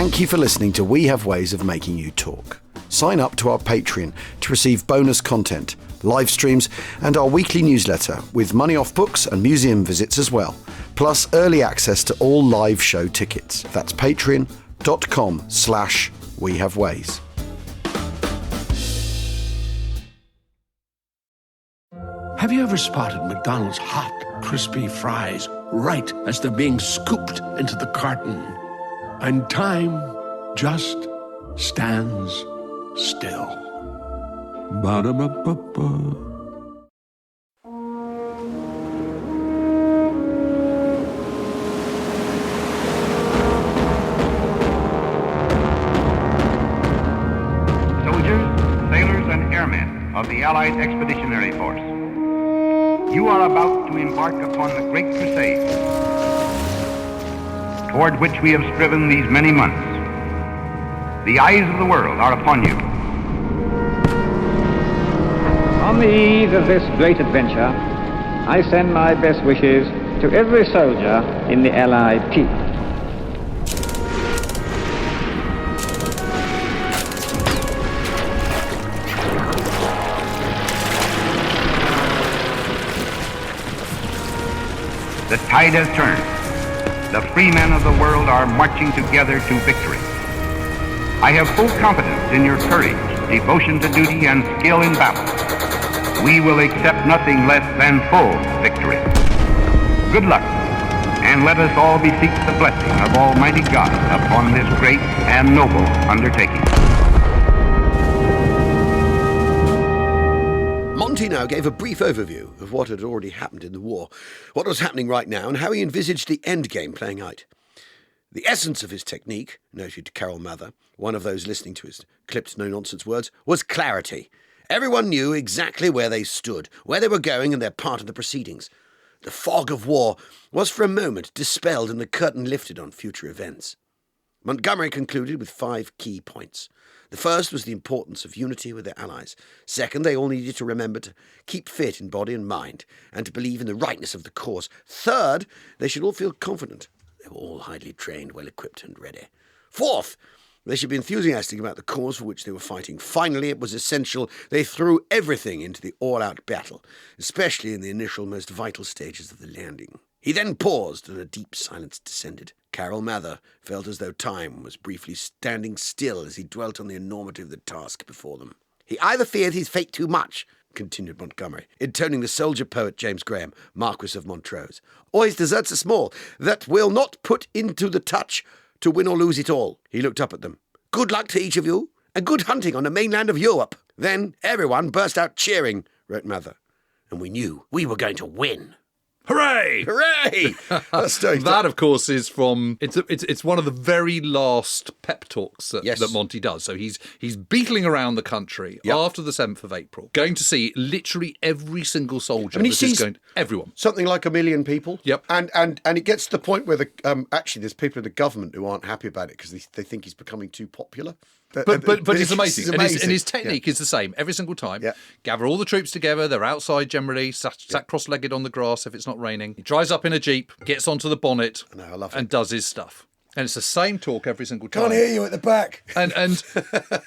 Thank you for listening to We Have Ways of Making You Talk. Sign up to our Patreon to receive bonus content, live streams, and our weekly newsletter with money off books and museum visits as well, plus early access to all live show tickets. That's patreon.com/wehaveways. Have you ever spotted McDonald's hot, crispy fries right as they're being scooped into the carton? And time just stands still. Ba-da-ba-ba-ba. Soldiers, sailors, and airmen of the Allied Expeditionary Force, you are about to embark upon the great crusade toward which we have striven these many months. The eyes of the world are upon you. On the eve of this great adventure, I send my best wishes to every soldier in the Allied fleet. The tide has turned. The free men of the world are marching together to victory. I have full confidence in your courage, devotion to duty, and skill in battle. We will accept nothing less than full victory. Good luck, and let us all beseech the blessing of Almighty God upon this great and noble undertaking. Monty now gave a brief overview of what had already happened in the war, what was happening right now, and how he envisaged the end game playing out. The essence of his technique, noted Carol Mather, one of those listening to his clipped no-nonsense words, was clarity. Everyone knew exactly where they stood, where they were going, and their part of the proceedings. The fog of war was for a moment dispelled and the curtain lifted on future events. Montgomery concluded with 5 key points. The first was the importance of unity with their allies. Second, they all needed to remember to keep fit in body and mind, and to believe in the rightness of the cause. Third, they should all feel confident. They were all highly trained, well-equipped and ready. Fourth, they should be enthusiastic about the cause for which they were fighting. Finally, it was essential they threw everything into the all-out battle, especially in the initial, most vital stages of the landing. He then paused, and a deep silence descended. Carol Mather felt as though time was briefly standing still as he dwelt on the enormity of the task before them. He either feared his fate too much, continued Montgomery, intoning the soldier poet James Graham, Marquis of Montrose, or his deserts are small, that will not put into the touch to win or lose it all. He looked up at them. Good luck to each of you, and good hunting on the mainland of Europe. Then everyone burst out cheering, wrote Mather, and we knew we were going to win. Hooray! Hooray! That, of course, is from it's one of the very last pep talks that Monty does. So he's beetling around the country after the 7th of April, going to see literally every single soldier. I mean, he sees everyone. Something like 1 million people. Yep. And it gets to the point where actually there's people in the government who aren't happy about it because they think he's becoming too popular. But it's amazing. And his technique is the same every single time. Yeah. Gather all the troops together. They're outside generally, sat cross-legged on the grass if it's not raining. He drives up in a Jeep, gets onto the bonnet, I love it. and does his stuff. And it's the same talk every single time. Can't hear you at the back. And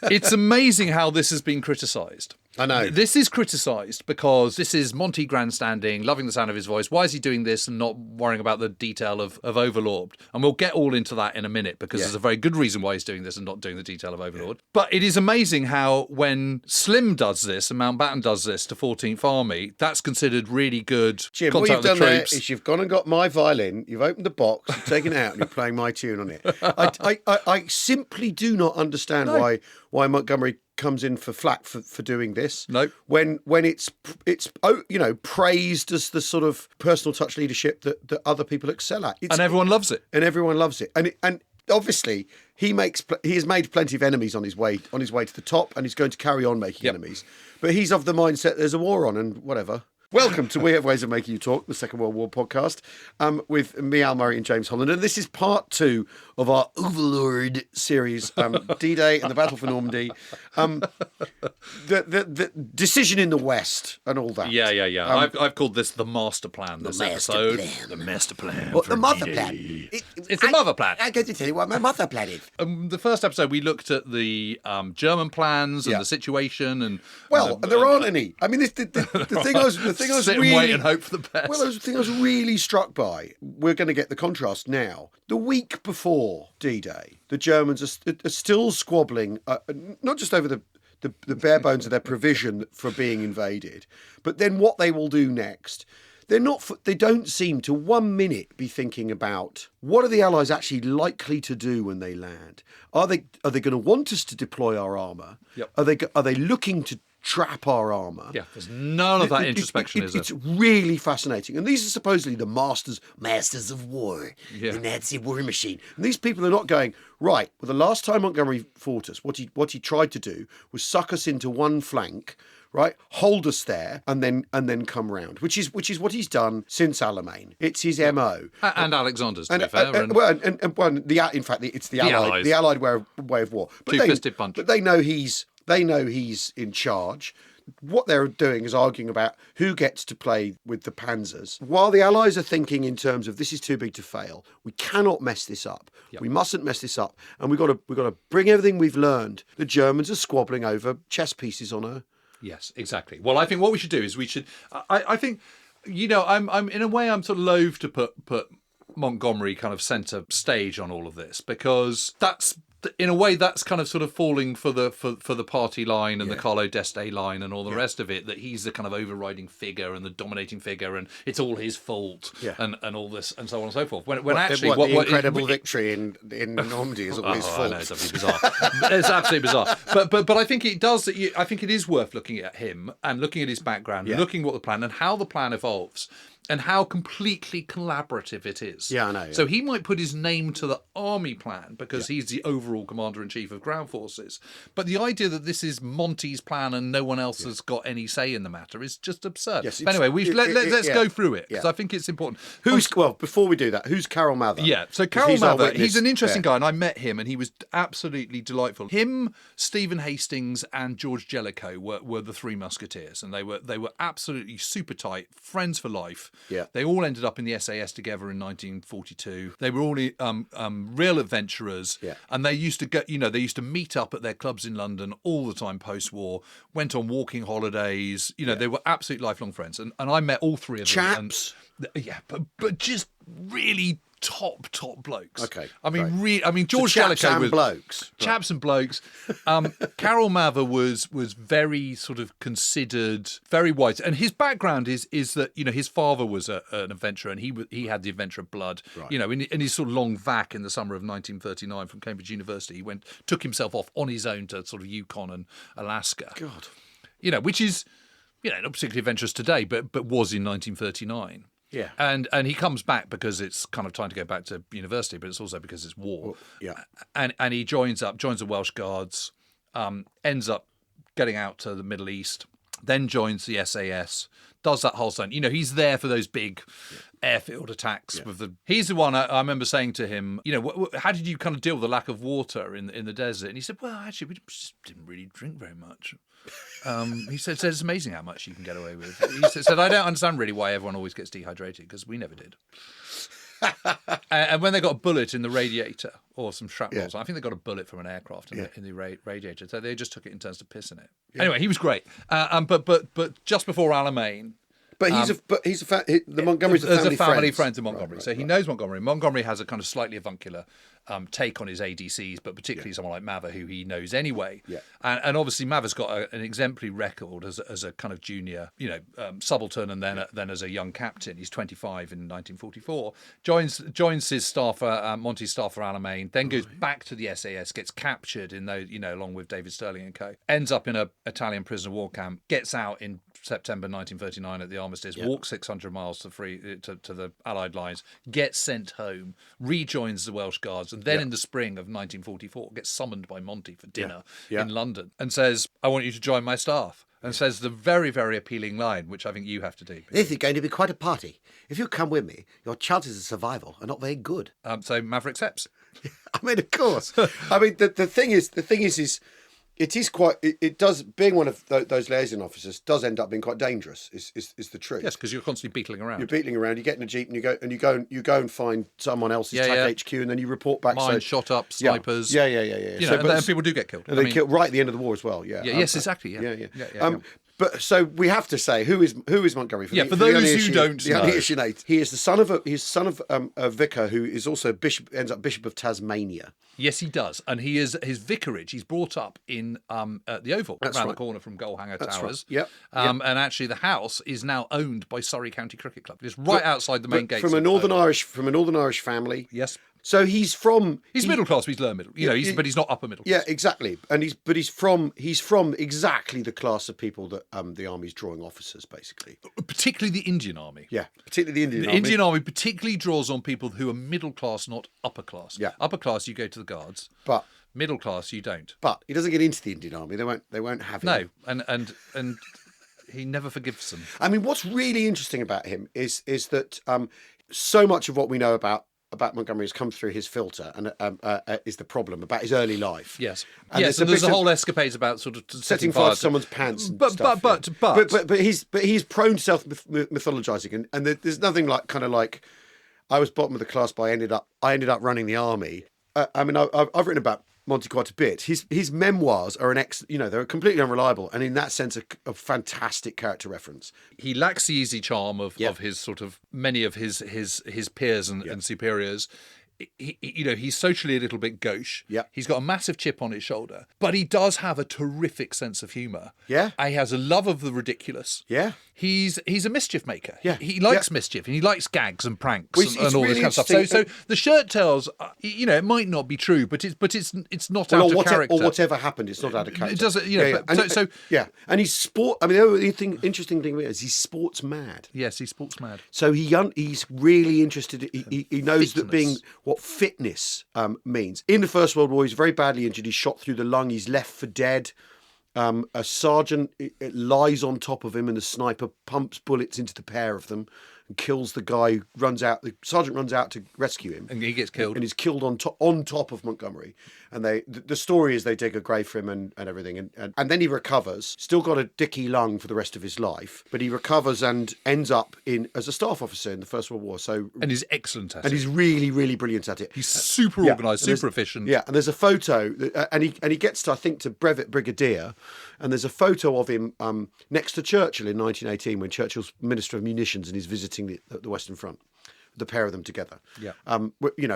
it's amazing how this has been criticised. I know. This is criticised because this is Monty grandstanding, loving the sound of his voice. Why is he doing this and not worrying about the detail of Overlord? And we'll get all into that in a minute because there's a very good reason why he's doing this and not doing the detail of Overlord. But it is amazing how when Slim does this and Mountbatten does this to 14th Army, that's considered really good Jim, contact what you've with the done there troops. is you've gone and got my violin, you've opened the box, you've taken it out and you're playing my tune on it. I simply do not understand why Montgomery comes in for flack for doing this. No. When it's praised as the sort of personal touch leadership that other people excel at. And everyone loves it. And everyone loves it. And obviously he has made plenty of enemies on his way to the top, and he's going to carry on making enemies. But he's of the mindset there's a war on and whatever. Welcome to We Have Ways of Making You Talk, the Second World War podcast, with me, Al Murray, and James Holland. And this is part 2 of our Overlord series, D-Day and the Battle for Normandy, the decision in the West and all that. Yeah. I've called this the master plan. This episode, the master plan. Well, the mother D-Day. plan. It's the mother plan. I'm going to tell you what my mother plan is. The first episode, we looked at the German plans and the situation, and there aren't any. I mean, the thing I was sit really and wait and hope for the best. Well, the thing I was really struck by. We're going to get the contrast now. The week before D-Day, the Germans are still squabbling, not just over the bare bones of their provision for being invaded, but then what they will do next. They don't seem to 1 minute be thinking about what are the Allies actually likely to do when they land. Are they going to want us to deploy our armour? Yep. Are they looking to trap our armour? Yeah, there's none of that introspection, is there? It's really fascinating. And these are supposedly the masters of war, the Nazi war machine. And these people are not going, right, well, the last time Montgomery fought us, what he tried to do was suck us into one flank, right, hold us there, and then come round, which is what he's done since Alamein. It's his MO. And Alexander's, to be fair. In fact, it's the Allied way of war. Two-fisted punch. But they know he's in charge. What they're doing is arguing about who gets to play with the panzers. While the Allies are thinking in terms of this is too big to fail, we cannot mess this up. Yep. We mustn't mess this up, and we've got to bring everything we've learned. The Germans are squabbling over chess pieces on a. Yes, exactly. Well, I think what we should do is I think, I'm in a way I'm sort of loath to put Montgomery kind of centre stage on all of this, because that's, in a way, that's kind of sort of falling for the party line and the Carlo d'Este line and all the rest of it, that he's the kind of overriding figure and the dominating figure, and it's all his fault and all this and so on and so forth. When actually the incredible victory in Normandy is all his fault. I know, it's absolutely bizarre. It's absolutely bizarre. But I think it does. I think it is worth looking at him and looking at his background, and looking at what the plan and how the plan evolves, and how completely collaborative it is. Yeah, I know. Yeah. So he might put his name to the army plan because he's the overall commander-in-chief of ground forces. But the idea that this is Monty's plan and no one else has got any say in the matter is just absurd. Yes, but anyway, let's go through it, because I think it's important. Before we do that, who's Carol Mather? Yeah, so Carol Mather, he's an interesting guy, and I met him, and he was absolutely delightful. Him, Stephen Hastings, and George Jellicoe were the three musketeers, and they were absolutely super tight, friends for life. Yeah. They all ended up in the SAS together in 1942. They were all real adventurers. Yeah. And they used to they used to meet up at their clubs in London all the time post-war, went on walking holidays. They were absolute lifelong friends. And I met all three of them. Chaps. But just really top blokes. Okay. George Jellicoe was blokes. Chaps and blokes. Carol Mather was very sort of considered, very wise, and his background is that his father was an adventurer, and he had the adventurer blood. Right. In his sort of long vac in the summer of 1939 from Cambridge University, he took himself off on his own to sort of Yukon and Alaska. God. Which is not particularly adventurous today, but was in 1939. Yeah. And he comes back because it's kind of time to go back to university, but it's also because it's war. Well, yeah. And he joins the Welsh Guards, ends up getting out to the Middle East, then joins the SAS, does that whole thing. He's there for those big airfield attacks. Yeah. He's the one I remember saying to him, how did you kind of deal with the lack of water in the desert? And he said, well, actually, we just didn't really drink very much. He said it's amazing how much you can get away with. He said, I don't understand really why everyone always gets dehydrated, because we never did. And when they got a bullet in the radiator, or some shrapnels, I think they got a bullet from an aircraft in the radiator, so they just took it in turns to piss in it. Yeah. Anyway, he was great. But just before Alamein. But the Montgomery's a family friend of Montgomery, so he knows Montgomery. Montgomery has a kind of slightly avuncular take on his ADCs, but particularly someone like Mather, who he knows anyway. Yeah. And obviously Mather's got an exemplary record as a kind of junior, subaltern, and then as a young captain. He's 25 in 1944. Joins his staff, Monty's staff for Alamein, then goes back to the SAS, gets captured along with David Stirling and co. Ends up in a Italian prisoner of war camp, gets out in September 1939 at the armistice, walks 600 miles to the Allied lines, gets sent home, rejoins the Welsh Guards, and then in the spring of 1944 gets summoned by Monty for dinner in London and says, I want you to join my staff. and says the very, very appealing line, which I think you have to do. This is going to be quite a party. If you come with me, your chances of survival are not very good. So Maverick accepts. I mean, of course. I mean, the thing is, it is quite. It does, being one of those liaison officers does end up being quite dangerous. Is the truth? Yes, because you're constantly beetling around. You're beetling around. You get in a jeep and you go and find someone else's HQ, and then you report back. Mine shot up, snipers. Yeah. You know, and people do get killed. And they kill right at the end of the war as well. Yeah. Yes, exactly. Yeah. But so we have to say, who is Montgomery? For those who don't know, he is the son of a vicar who is also ends up Bishop of Tasmania. Yes, he does, and his vicarage. He's brought up in the Oval, around the corner from Goalhanger Towers. Right. Yep. And actually, the house is now owned by Surrey County Cricket Club. It's right outside the main gates. From a Northern Irish family. Yes. So he's middle class, but he's lower middle. But he's not upper middle class. Yeah, exactly. And he's from exactly the class of people that the army's drawing officers, basically. Particularly the Indian Army. Yeah, particularly the Indian Army. The Indian Army particularly draws on people who are middle class, not upper class. Yeah. Upper class, you go to the Guards. But middle class, you don't. But he doesn't get into the Indian Army. They won't have him. No, and he never forgives them. I mean, what's really interesting about him is that so much of what we know about Montgomery has come through his filter, and is the problem about his early life. Yes, and there's a whole escapades about sort of setting fire to someone's pants. And but he's prone to self mythologizing, and there's nothing like I was bottom of the class, but I ended up running the army. I mean, I've written about Monty quite a bit. His memoirs are they're completely unreliable, and in that sense, a fantastic character reference. He lacks the easy charm of his sort of many of his peers and superiors. He's socially a little bit gauche. Yeah. He's got a massive chip on his shoulder, but he does have a terrific sense of humour. Yeah. He has a love of the ridiculous. Yeah. He's a mischief maker. Yeah. He likes mischief, and he likes gags and pranks and all really this kind of stuff. So the shirt tells, it might not be true, but it's not out of character. Or whatever happened, it's not out of character. It doesn't, And he's sport. I mean, the only interesting thing is he's sports mad. Yes, he's sports mad. So he's really interested. He knows Fitness. that being what fitness means. In the First World War, he's very badly injured. He's shot through the lung. He's left for dead. A sergeant lies on top of him, and the sniper pumps bullets into the pair of them and kills the guy who runs out. The sergeant runs out to rescue him, and he gets killed. And he's killed on top of Montgomery. And the story is they dig a grave for him and everything, and then he recovers. Still got a dicky lung for the rest of his life, but he recovers and ends up as a staff officer in the First World War. And he's excellent at it. And he's really, really brilliant at it. He's super organised, super efficient. Yeah, and there's a photo, and he gets to, I think, to brevet brigadier, and there's a photo of him next to Churchill in 1918 when Churchill's Minister of Munitions and he's visiting the Western Front. The pair of them together. Yeah.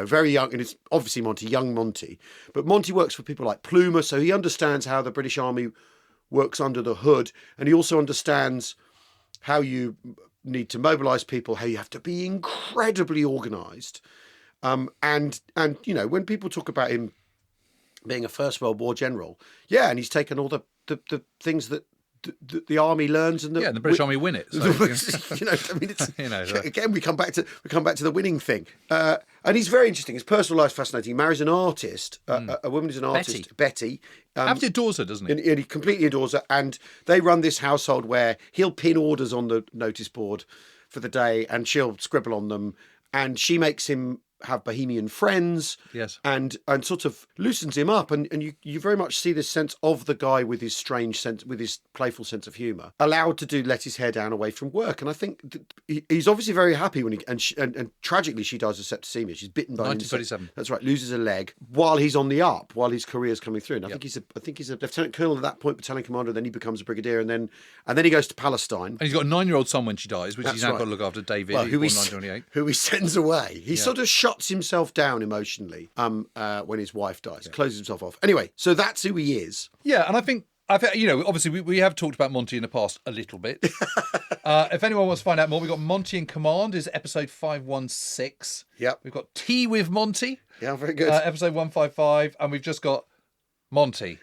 Very young, and it's obviously young Monty. But Monty works for people like Plumer, so he understands how the British Army works under the hood, and he also understands how you need to mobilise people, how you have to be incredibly organised. And when people talk about him being a First World War general, and he's taken all the things that the army learns, and the British Army win it. Again, we come back to the winning thing. And he's very interesting. His personal life's fascinating. He marries an artist, a woman who's an artist, Betty. Absolutely adores her, doesn't he? And he completely adores her. And they run this household where he'll pin orders on the notice board for the day, and she'll scribble on them. And she makes him have bohemian friends, yes, and sort of loosens him up, and you very much see this sense of the guy with his strange sense, with his playful sense of humour, allowed to let his hair down away from work. And I think he's obviously very happy when and tragically she dies of septicemia. She's bitten by 1937. That's right, loses a leg while he's on the up, while his career's coming through. And I think he's a lieutenant colonel at that point, battalion commander. Then he becomes a brigadier, and then he goes to Palestine. And he's got a 9-year-old son when she dies, which he's now got to look after, David, who he sends away. He sort of shuts himself down emotionally when his wife dies, closes himself off. Anyway, so that's who he is. Yeah, and I think obviously we have talked about Monty in the past a little bit. If anyone wants to find out more, we've got Monty in Command, is episode 516. Yep. We've got Tea with Monty. Yeah, very good. Episode 155, and we've just got Monty.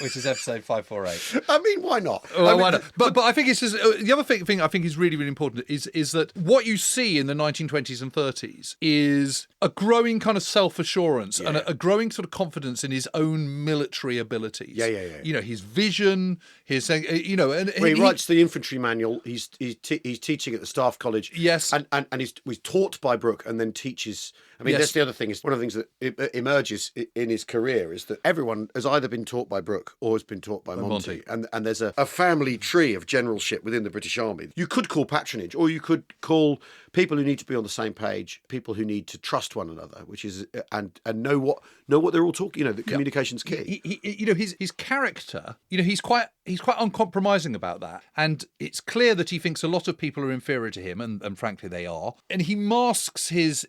which is episode 548. I mean, why not? Well, I mean, why not? But I think it's just the other thing I think is really, really important is that what you see in the 1920s and 30s is a growing kind of self-assurance and a growing sort of confidence in his own military abilities. Yeah. You know, his vision, his saying, you know, and he writes the infantry manual. He's teaching at the staff college. Yes, and he's taught by Brooke and then teaches. I mean, that's the other thing. Is one of the things that emerges in his career is that everyone has either been taught by Brooke or has been taught by Monty. And there's a family tree of generalship within the British Army. You could call patronage, or you could call people who need to be on the same page, people who need to trust one another, which is and know what they're all talking. You know, that communication's key. You know, his character. You know, he's quite uncompromising about that, and it's clear that he thinks a lot of people are inferior to him, and frankly they are. And he masks his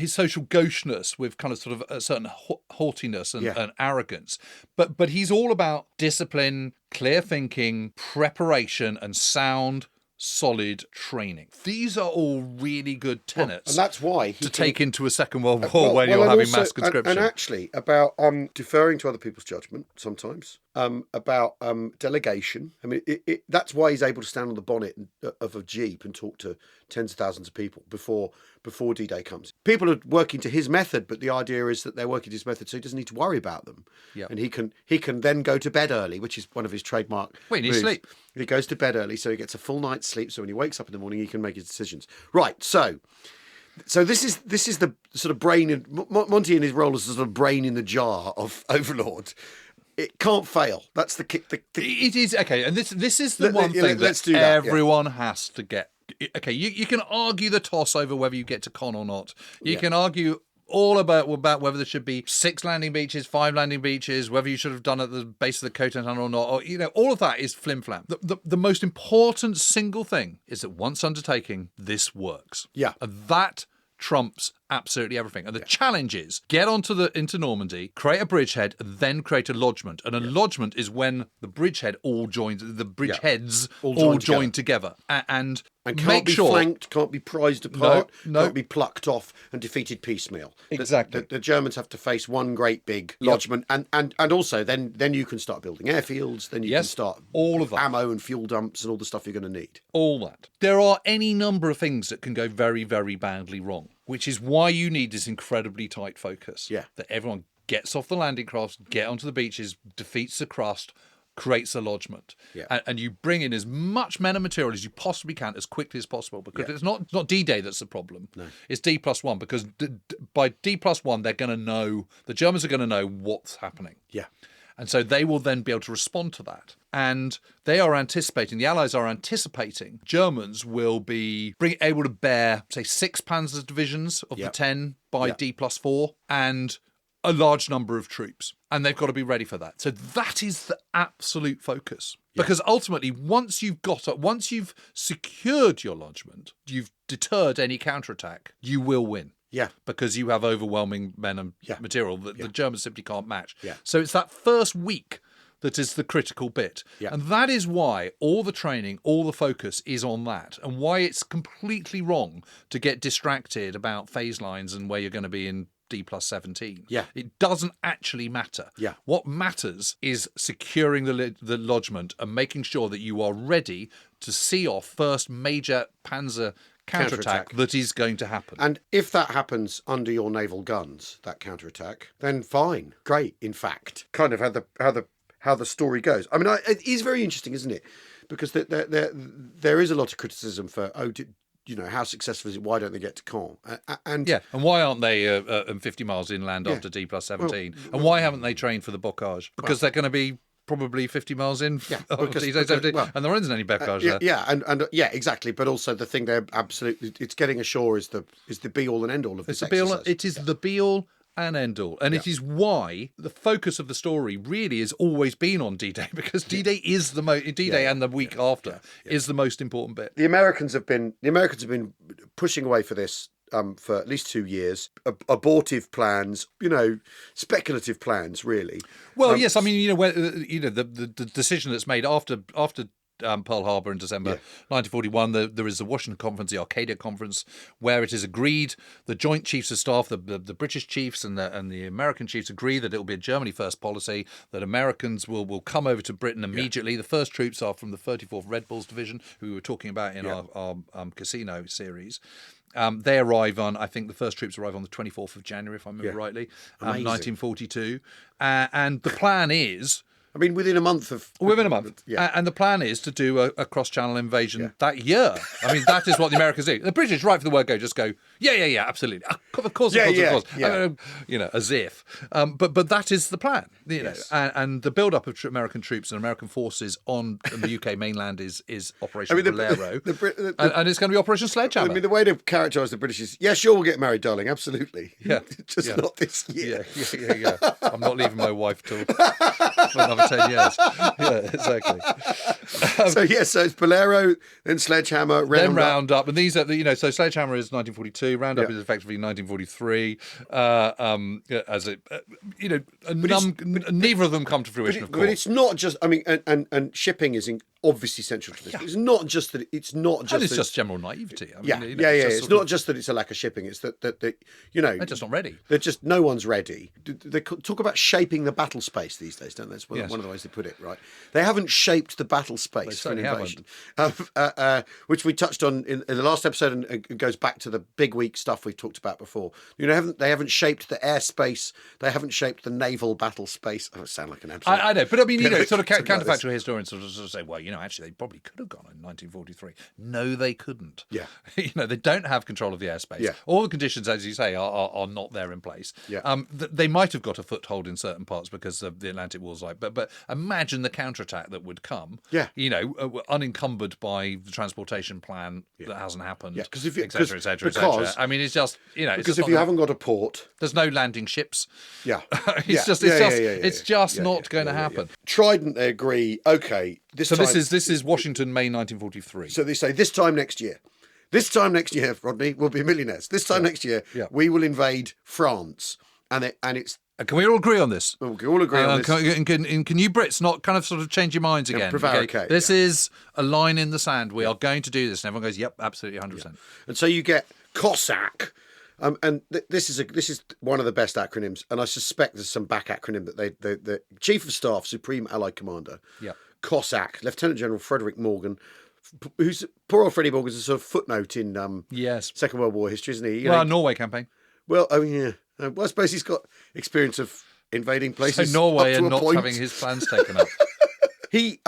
social gaucheness with kind of sort of a certain haughtiness and arrogance, but he's all about discipline, clear thinking, preparation, and sound, solid training. These are all really good tenets, and that's why take into a Second World War when you're having mass conscription. And actually, about deferring to other people's judgment sometimes, about delegation. I mean, that's why he's able to stand on the bonnet of a Jeep and talk to tens of thousands of people before D-Day comes. People are working to his method, but the idea is that they're working to his method, so he doesn't need to worry about them. Yeah. And he can then go to bed early, which is one of his trademark. Wait, he sleep. He goes to bed early, so he gets a full night's sleep. So when he wakes up in the morning, he can make his decisions. Right. So this is the sort of brain in Monty in his role as the sort of brain in the jar of Overlord. It can't fail. That's the kick. It is okay, and this is the one thing that everyone has to get. Okay, you can argue the toss over whether you get to Con or not. You can argue all about whether there should be 6 landing beaches, 5 landing beaches, whether you should have done at the base of the Khotan Tunnel or not. Or, you know, all of that is flim-flam. The most important single thing is that once undertaking, this works. Yeah. And that trumps absolutely everything. And the challenge is get into Normandy, create a bridgehead, and then create a lodgement. And a lodgement is when the bridgehead all joins, the bridgeheads all join together. And can't make be sure flanked, can't be prized apart, no. can't be plucked off and defeated piecemeal. Exactly. The Germans have to face one great big lodgement, and also then you can start building airfields, then you can start all of that. Ammo and fuel dumps and all the stuff you're going to need. All that. There are any number of things that can go very, very badly wrong, which is why you need this incredibly tight focus. Yeah. That everyone gets off the landing crafts, get onto the beaches, defeats the crust, creates a lodgement. Yeah. And you bring in as much men and material as you possibly can as quickly as possible, because it's not D-Day that's the problem. No. It's D+1, because by D+1 they're going to know, the Germans are going to know what's happening. Yeah. And so they will then be able to respond to that. And they are anticipating, the Allies are anticipating, Germans will be able to bear, say, 6 Panzer divisions of the 10 by D+4 and a large number of troops. And they've got to be ready for that. So that is the absolute focus. Yeah. Because ultimately, once you've secured your lodgement, you've deterred any counterattack, you will win. Yeah. Because you have overwhelming men and material that the Germans simply can't match. Yeah. So it's that first week that is the critical bit. Yeah. And that is why all the training, all the focus is on that, and why it's completely wrong to get distracted about phase lines and where you're going to be in D+17. Yeah. It doesn't actually matter. Yeah. What matters is securing the lodgement and making sure that you are ready to see off first major Panzer counterattack that is going to happen. And if that happens under your naval guns, that counterattack, then fine, great. In fact, kind of how the story goes. I mean, it is very interesting, isn't it? Because there is a lot of criticism for how successful is it? Why don't they get to Caen? And why aren't they 50 miles inland after D+17? And why haven't they trained for the bocage? Because they're going to be probably 50 miles in and there isn't any bocage there. Yeah, and exactly. But also the thing they're absolutely, it's getting ashore is the be all and end all of this exercise. It is the be all and end all. And it is why the focus of the story really has always been on D-Day, because D-Day is the D-Day and the week after is the most important bit. The Americans have been pushing away for this for at least 2 years. Abortive plans, speculative plans, really. Well, yes, I mean, the decision that's made after Pearl Harbor in December 1941. There is the Washington Conference, the Arcadia Conference, where it is agreed, the Joint Chiefs of Staff, the British chiefs and the American chiefs agree that it will be a Germany first policy, that Americans will come over to Britain immediately. The first troops are from the 34th Red Bulls Division, who we were talking about in our casino series. They arrive on, I think the first troops arrive on the 24th of January, if I remember rightly, 1942. And the plan is... I mean, within a month. And the plan is to do a cross-channel invasion that year. I mean, that is what the Americans do. The British, right from the word go, just go, yeah, absolutely. Of course. As if. But that is the plan. And the build-up of American troops and American forces on the UK mainland is Operation Bolero. And it's going to be Operation Sledgehammer. I mean, the way to characterise the British is, yeah, sure, we'll get married, darling, absolutely. Yeah. Just not this year. Yeah. I'm not leaving my wife till... for another 10 years. Yeah, exactly. So it's Bolero, then Sledgehammer, Roundup. And these are, so Sledgehammer is 1942, Roundup is effectively 1943. Neither of them come to fruition, of course. But it's not just, I mean, and shipping is obviously central to this. It's not just that it's just general naivety. It's not just that it's a lack of shipping. It's that they're just not ready. They're just, no one's ready. They talk about shaping the battle space these days, don't they? That's one of the ways they put it, right? They haven't shaped the battle space for an invasion, which we touched on in the last episode, and it goes back to the big week stuff we've talked about before. They haven't shaped the airspace. They haven't shaped the naval battle space. I sound like an absolute... I know, but I mean, sort of counterfactual historians sort of say, well, actually, they probably could have gone in 1943. No, they couldn't. Yeah. They don't have control of the airspace. Yeah. All the conditions, as you say, are not there in place. Yeah. They might have got a foothold in certain parts because of the Atlantic War's like, but imagine the counterattack that would come. Yeah. Unencumbered by the transportation plan that hasn't happened. Yeah, etc. I mean, it's just because if you haven't got a port, there's no landing ships. Yeah. It's just not going to happen. Trident, they agree. Okay. This is Washington, May 1943. So they say this time next year, Rodney, we'll be millionaires. This time next year, we will invade France, and it's. Can we all agree on this? We can all agree on this. Can you Brits not kind of sort of change your minds again? Prevaricate. This is a line in the sand. We are going to do this, and everyone goes, "Yep, absolutely, 100%." Yeah. And so you get Cossack. This is one of the best acronyms, and I suspect there's some back acronym that the Chief of Staff, Supreme Allied Commander, Cossack, Lieutenant General Frederick Morgan, who's poor old Freddie Morgan's a sort of footnote in Second World War history, isn't he? Norway campaign. Well, well, I suppose he's got experience of invading places. So Norway up to and a not point. having his plans taken up. He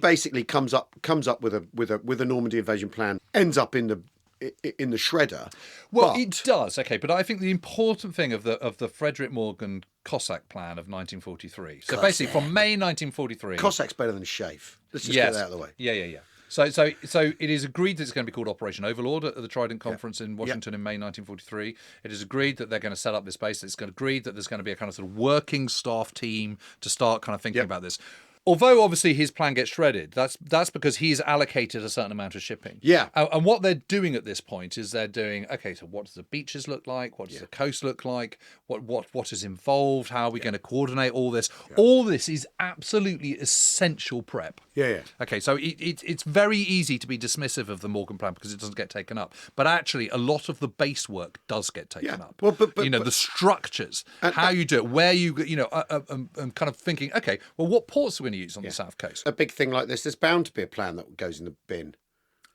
basically comes up with a Normandy invasion plan, ends up in the shredder. Well, it does. Okay, but I think the important thing of the Frederick Morgan Cossack plan of 1943. So basically, from May 1943, Cossack's better than Chafe. Let's just get that out of the way. Yeah. So it is agreed that it's going to be called Operation Overlord at the Trident Conference in Washington in May 1943. It is agreed that they're going to set up this base. It's agreed that there's going to be a kind of sort of working staff team to start kind of thinking about this. Although obviously his plan gets shredded, that's because he's allocated a certain amount of shipping. Yeah. And what they're doing at this point is they're doing, okay, so what does the beaches look like? What does the coast look like? What is involved? How are we going to coordinate all this? Yeah. All this is absolutely essential prep. Yeah. Okay, so it's very easy to be dismissive of the Morgan plan because it doesn't get taken up. But actually, a lot of the base work does get taken up. Well, but the structures, how you do it, where you, I'm kind of thinking, okay, well, what ports are we going to use on the south coast? A big thing like this, there's bound to be a plan that goes in the bin.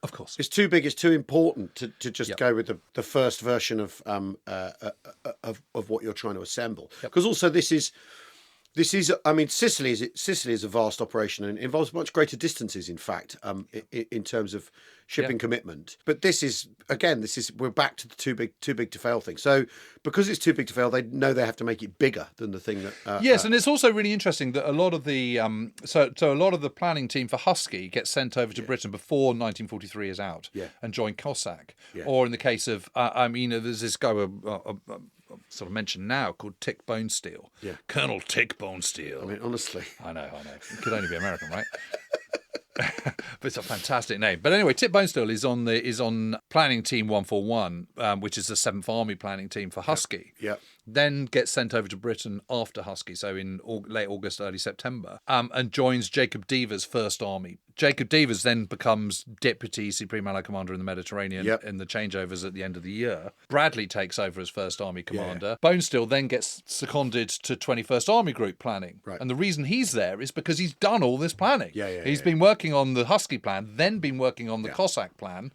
Of course, it's too big, it's too important to just go with the first version of what you're trying to assemble. Because also this is, I mean, Sicily is a vast operation and involves much greater distances, in fact, in terms of shipping commitment. But we're back to the too big to fail thing. So because it's too big to fail, they know they have to make it bigger than the thing that. Yes, and it's also really interesting that a lot of the so a lot of the planning team for Husky gets sent over to Britain before 1943 is out and join Cossack. Yeah. Or in the case of, there's this guy sort of mentioned now called Tick Bonesteel. Yeah. Colonel Tick Bonesteel. I mean, honestly. I know. It could only be American, right? But it's a fantastic name. But anyway, Tick Bonesteel is on planning team 141, which is the 7th Army planning team for Husky. Yeah. Then gets sent over to Britain after Husky, so in late August, early September, and joins Jacob Deaver's 1st Army Jacob Devers then becomes Deputy Supreme Allied Commander in the Mediterranean in the changeovers at the end of the year. Bradley takes over as First Army Commander. Bonesteel then gets seconded to 21st Army Group planning. Right. And the reason he's there is because he's done all this planning. He's been working on the Husky plan, then been working on the Cossack plan.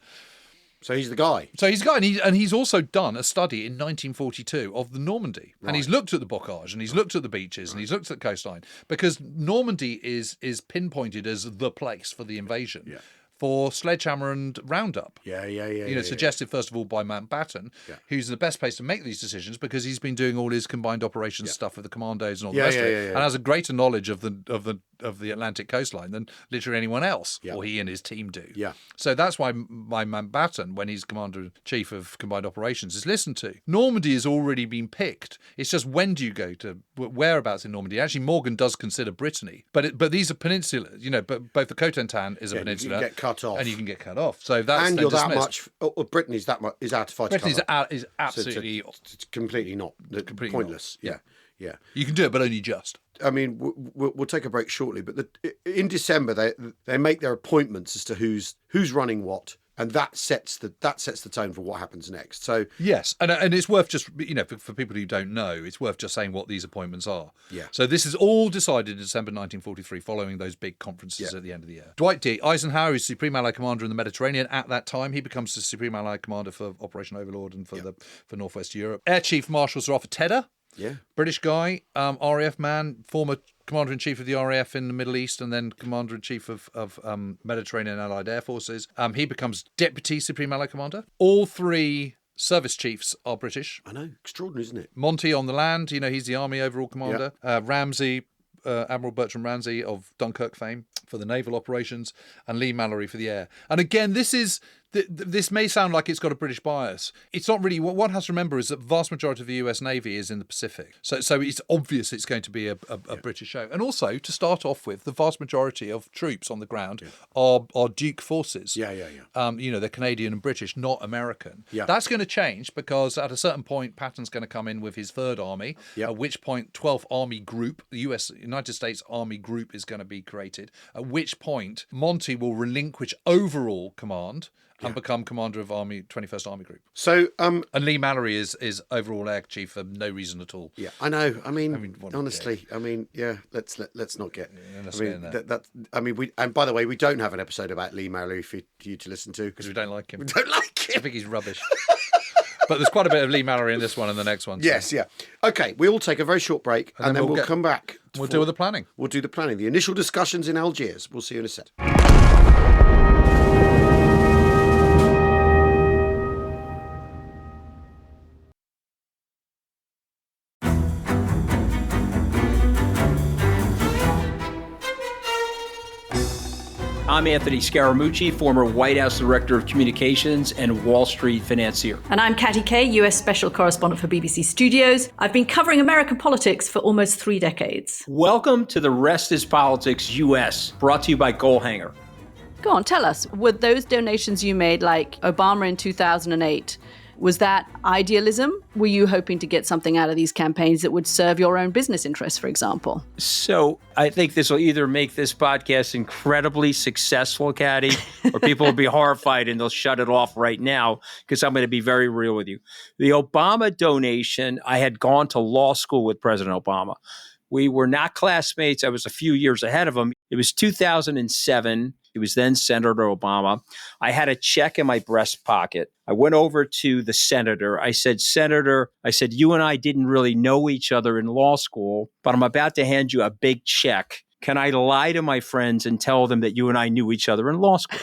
So he's the guy. And he's also done a study in 1942 of the Normandy. Right. And he's looked at the bocage, and he's looked at the beaches, and he's looked at the coastline, because Normandy is pinpointed as the place for the invasion. For sledgehammer and roundup. Suggested first of all by Mountbatten, who's the best place to make these decisions because he's been doing all his combined operations stuff with the commandos and all the rest of it, and has a greater knowledge of the Atlantic coastline than literally anyone else, or he and his team do. So that's why Mountbatten, when he's Commander-in-Chief of Combined Operations, is listened to. Normandy has already been picked. It's just when do you go to whereabouts in Normandy? Actually, Morgan does consider Brittany, but these are peninsulas. But both the Cotentin is a peninsula. You can get cut off. And you can get cut off. So that's and you're dismissed. that much. Brittany's that much is out of fight. Brittany's is absolutely it's completely not pointless. Not. Yeah. You can do it, but only just. I mean, we'll take a break shortly, but in December they make their appointments as to who's running what, and that sets the tone for what happens next. So yes, and it's worth just for people who don't know, it's worth just saying what these appointments are. So this is all decided in December 1943, following those big conferences at the end of the year. Dwight D. Eisenhower is Supreme Allied Commander in the Mediterranean at that time. He becomes the Supreme Allied Commander for Operation Overlord and for Northwest Europe. Air Chief Marshals are Arthur Tedder. British guy, RAF man, former Commander-in-Chief of the RAF in the Middle East and then Commander-in-Chief of Mediterranean Allied Air Forces. He becomes Deputy Supreme Allied Commander. All three service chiefs are British. I know, extraordinary, isn't it? Monty on the land, he's the Army Overall Commander. Ramsey, Admiral Bertram Ramsey of Dunkirk fame for the naval operations, and Lee Mallory for the air. And again, this may sound like it's got a British bias. It's not really. What one has to remember is that the vast majority of the US Navy is in the Pacific. So it's obvious it's going to be a British show. And also, to start off with, the vast majority of troops on the ground are Duke forces. They're Canadian and British, not American. That's going to change because at a certain point, Patton's going to come in with his Third Army, at which point 12th Army Group, the United States Army Group, is going to be created, at which point Monty will relinquish overall command and become commander of 21st Army Group. So, and Lee Mallory is overall air chief for no reason at all. I know. I mean honestly, let's not get. And by the way, we don't have an episode about Lee Mallory for you to listen to because we don't like him. We don't like him. I think he's rubbish. But there's quite a bit of Lee Mallory in this one and the next one. So. Yes, Okay, we'll take a very short break and then we'll come back. We'll deal with the planning. We'll do the planning. The initial discussions in Algiers. We'll see you in a sec. I'm Anthony Scaramucci, former White House Director of Communications and Wall Street financier. And I'm Katty Kay, US Special Correspondent for BBC Studios. I've been covering American politics for almost 3 decades. Welcome to The Rest is Politics US, brought to you by Goalhanger. Go on, tell us, were those donations you made, like Obama in 2008, was that idealism? Were you hoping to get something out of these campaigns that would serve your own business interests, for example? So I think this will either make this podcast incredibly successful, Katty, or people will be horrified and they'll shut it off right now because I'm going to be very real with you. The Obama donation, I had gone to law school with President Obama. We were not classmates. I was a few years ahead of him. It was 2007. He was then Senator Obama. I had a check in my breast pocket. I went over to the senator. I said, Senator, you and I didn't really know each other in law school, but I'm about to hand you a big check. Can I lie to my friends and tell them that you and I knew each other in law school?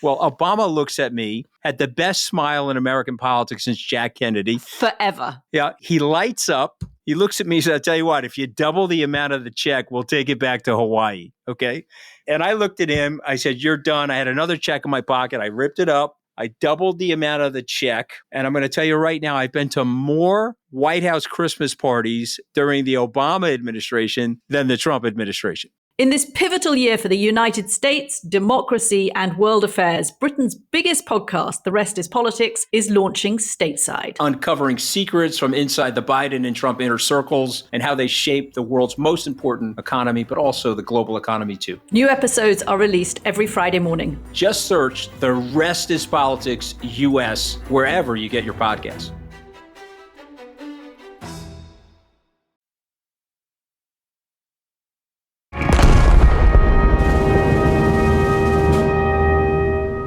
Well, Obama looks at me, had the best smile in American politics since Jack Kennedy. Forever. Yeah, he lights up. He looks at me and says, I'll tell you what, if you double the amount of the check, we'll take it back to Hawaii. Okay. And I looked at him. I said, you're done. I had another check in my pocket. I ripped it up. I doubled the amount of the check. And I'm going to tell you right now, I've been to more White House Christmas parties during the Obama administration than the Trump administration. In this pivotal year for the United States, democracy, and world affairs, Britain's biggest podcast, The Rest is Politics, is launching stateside. Uncovering secrets from inside the Biden and Trump inner circles and how they shape the world's most important economy, but also the global economy too. New episodes are released every Friday morning. Just search The Rest is Politics US wherever you get your podcasts.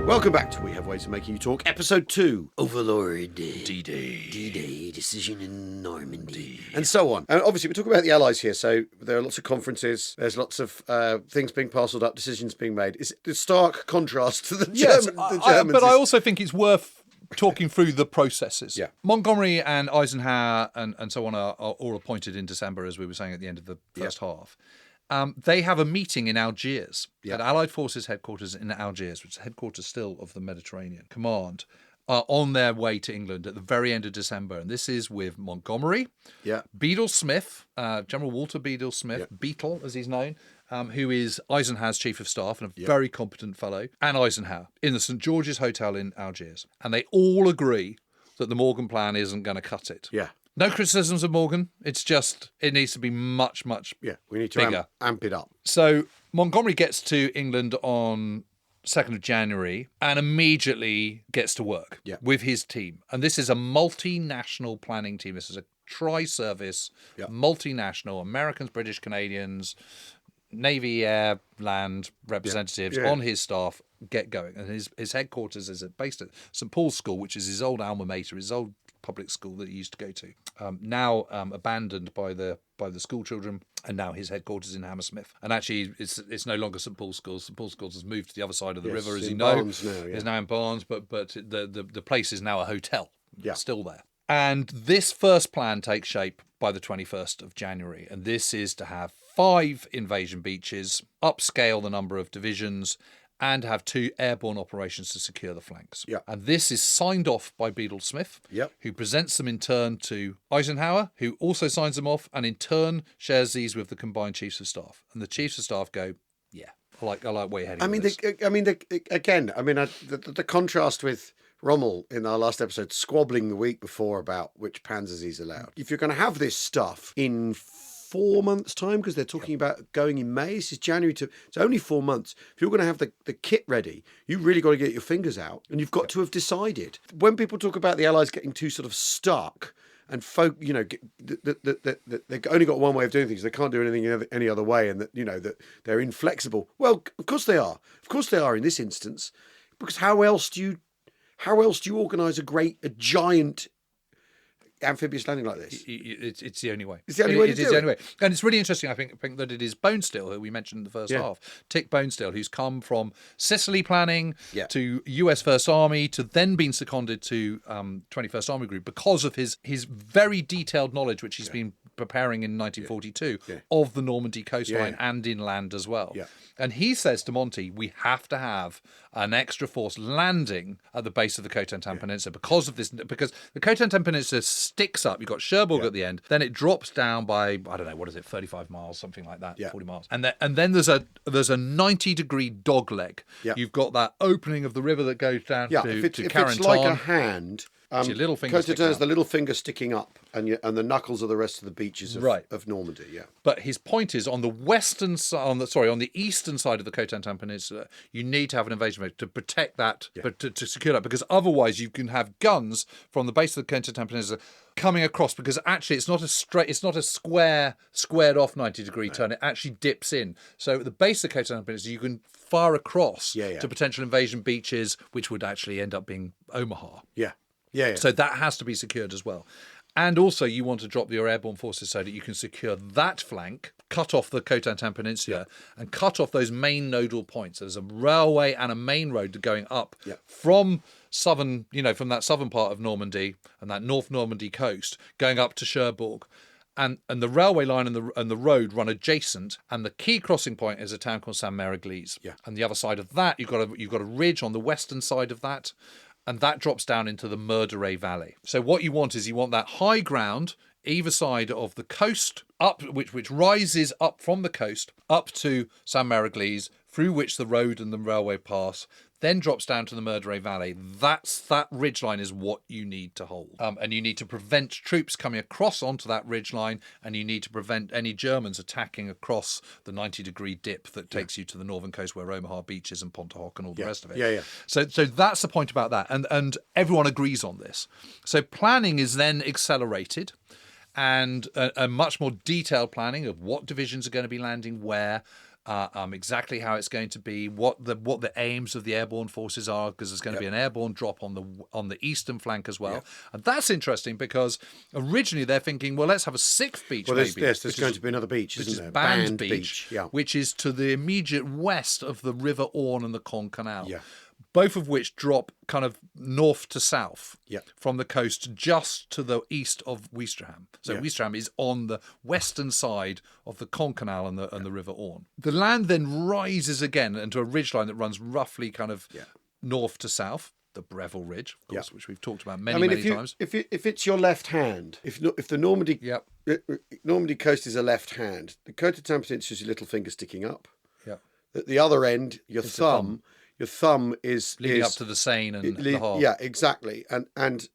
Welcome back to We Have Ways of Making You Talk, Episode 2, Overlord, D-Day, Decision in Normandy, and so on. And obviously, we're talking about the Allies here, so there are lots of conferences, there's lots of things being parcelled up, decisions being made. It's a stark contrast to the Germans. But I also think it's worth talking through the processes. Yeah. Montgomery and Eisenhower and so on are all appointed in December, as we were saying at the end of the first half. They have a meeting in Algiers at Allied Forces headquarters in Algiers, which is the headquarters still of the Mediterranean Command, on their way to England at the very end of December. And this is with Montgomery, Bedell Smith, General Walter Bedell Smith, Beetle as he's known, who is Eisenhower's chief of staff and a very competent fellow, and Eisenhower in the St. George's Hotel in Algiers. And they all agree that the Morgan plan isn't going to cut it. Yeah. No criticisms of Morgan. It's just, it needs to be much, much we need to bigger. amp it up. So Montgomery gets to England on 2nd of January and immediately gets to work with his team. And this is a multinational planning team. This is a tri-service, multinational, Americans, British, Canadians, Navy, Air, Land representatives on his staff get going. And his headquarters is based at St. Paul's School, which is his old alma mater, his old public school that he used to go to, now abandoned by the school children, and now his headquarters in Hammersmith. And actually, it's no longer St. Paul's School. St. Paul's School has moved to the other side of the river, as you know. Barnes now, It's now in Barnes, but the place is now a hotel. Yeah. Still there. And this first plan takes shape by the 21st of January, and this is to have 5 invasion beaches, upscale the number of divisions, and have 2 airborne operations to secure the flanks. Yeah. And this is signed off by Bedell Smith, who presents them in turn to Eisenhower, who also signs them off, and in turn shares these with the combined chiefs of staff. And the chiefs of staff go, I like where you're heading with this. The contrast with Rommel in our last episode, squabbling the week before about which panzers he's allowed. If you're going to have this stuff in 4 months' time, because they're talking about going in May. This is January it's only 4 months. If you're going to have the kit ready, you really got to get your fingers out, and you've got to have decided. When people talk about the Allies getting too sort of stuck and they've only got one way of doing things, they can't do anything any other way, and that they're inflexible. Well, of course they are. Of course they are in this instance, because how else do you organise a giant amphibious landing like this? It's the only way. It's the only way to do it. It's the only way. And it's really interesting, I think that it is Bonesteel, who we mentioned in the first half, Tick Bonesteel, who's come from Sicily planning to US First Army, to then being seconded to 21st Army Group because of his very detailed knowledge, which he's been preparing in 1942 of the Normandy coastline and inland as well. Yeah. And he says to Monty, we have to have an extra force landing at the base of the Cotentin Peninsula because of this, because the Cotentin Peninsula sticks up. You've got Cherbourg at the end, then it drops down by, I don't know, 35 miles, something like that, 40 miles. And then there's a 90-degree dog leg. Yeah. You've got that opening of the river that goes down to Carentan. If it's like a hand, your little finger Cotentin's the little finger sticking up, and the knuckles are the rest of the beaches of Normandy. Yeah. But his point is, on the on the eastern side of the Cotentin Peninsula, you need to have an invasion to protect that, but to secure that, because otherwise you can have guns from the base of the Cotentin Peninsula coming across, because actually it's not a squared off 90-degree turn. It actually dips in. So at the base of the Cotentin Peninsula, you can fire across to potential invasion beaches, which would actually end up being Omaha. Yeah. So that has to be secured as well. And also you want to drop your airborne forces so that you can secure that flank, cut off the Cotentin Peninsula, and cut off those main nodal points. There's a railway and a main road going up from southern, from that southern part of Normandy and that North Normandy coast, going up to Cherbourg. And the railway line and the road run adjacent, and the key crossing point is a town called Saint-Mère-Église. Yeah. And the other side of that, you've got a ridge on the western side of that, and that drops down into the Murderay Valley. So what you want is that high ground either side of the coast, up which rises up from the coast up to St Mary-Glees, through which the road and the railway pass, then drops down to the Murray Valley. That ridgeline is what you need to hold. And you need to prevent troops coming across onto that ridgeline, and you need to prevent any Germans attacking across the 90-degree dip that takes you to the northern coast where Omaha Beach is and Pontotoc and all the rest of it. Yeah. So that's the point about that. And everyone agrees on this. So planning is then accelerated, and a much more detailed planning of what divisions are going to be landing where, exactly how it's going to be, what the aims of the airborne forces are, because there's going to be an airborne drop on the eastern flank as well. And that's interesting because originally they're thinking, well, let's have a sixth beach. Well, there's going to be another beach, isn't there? Band Beach, which is to the immediate west of the River Orne and the Caen Canal. Yeah. Both of which drop kind of north to south from the coast just to the east of Ouistreham. So Ouistreham is on the western side of the Caen Canal and the River Orne. The land then rises again into a ridgeline that runs roughly kind of north to south, the Breville Ridge, of course, which we've talked about many times. If it's your left hand, if the Normandy coast is a left hand, the Côte d'Armor Peninsula is your little finger sticking up. Yeah. At the other end, your thumb. Your thumb is leading up to the Seine and the Har. Yeah, exactly. And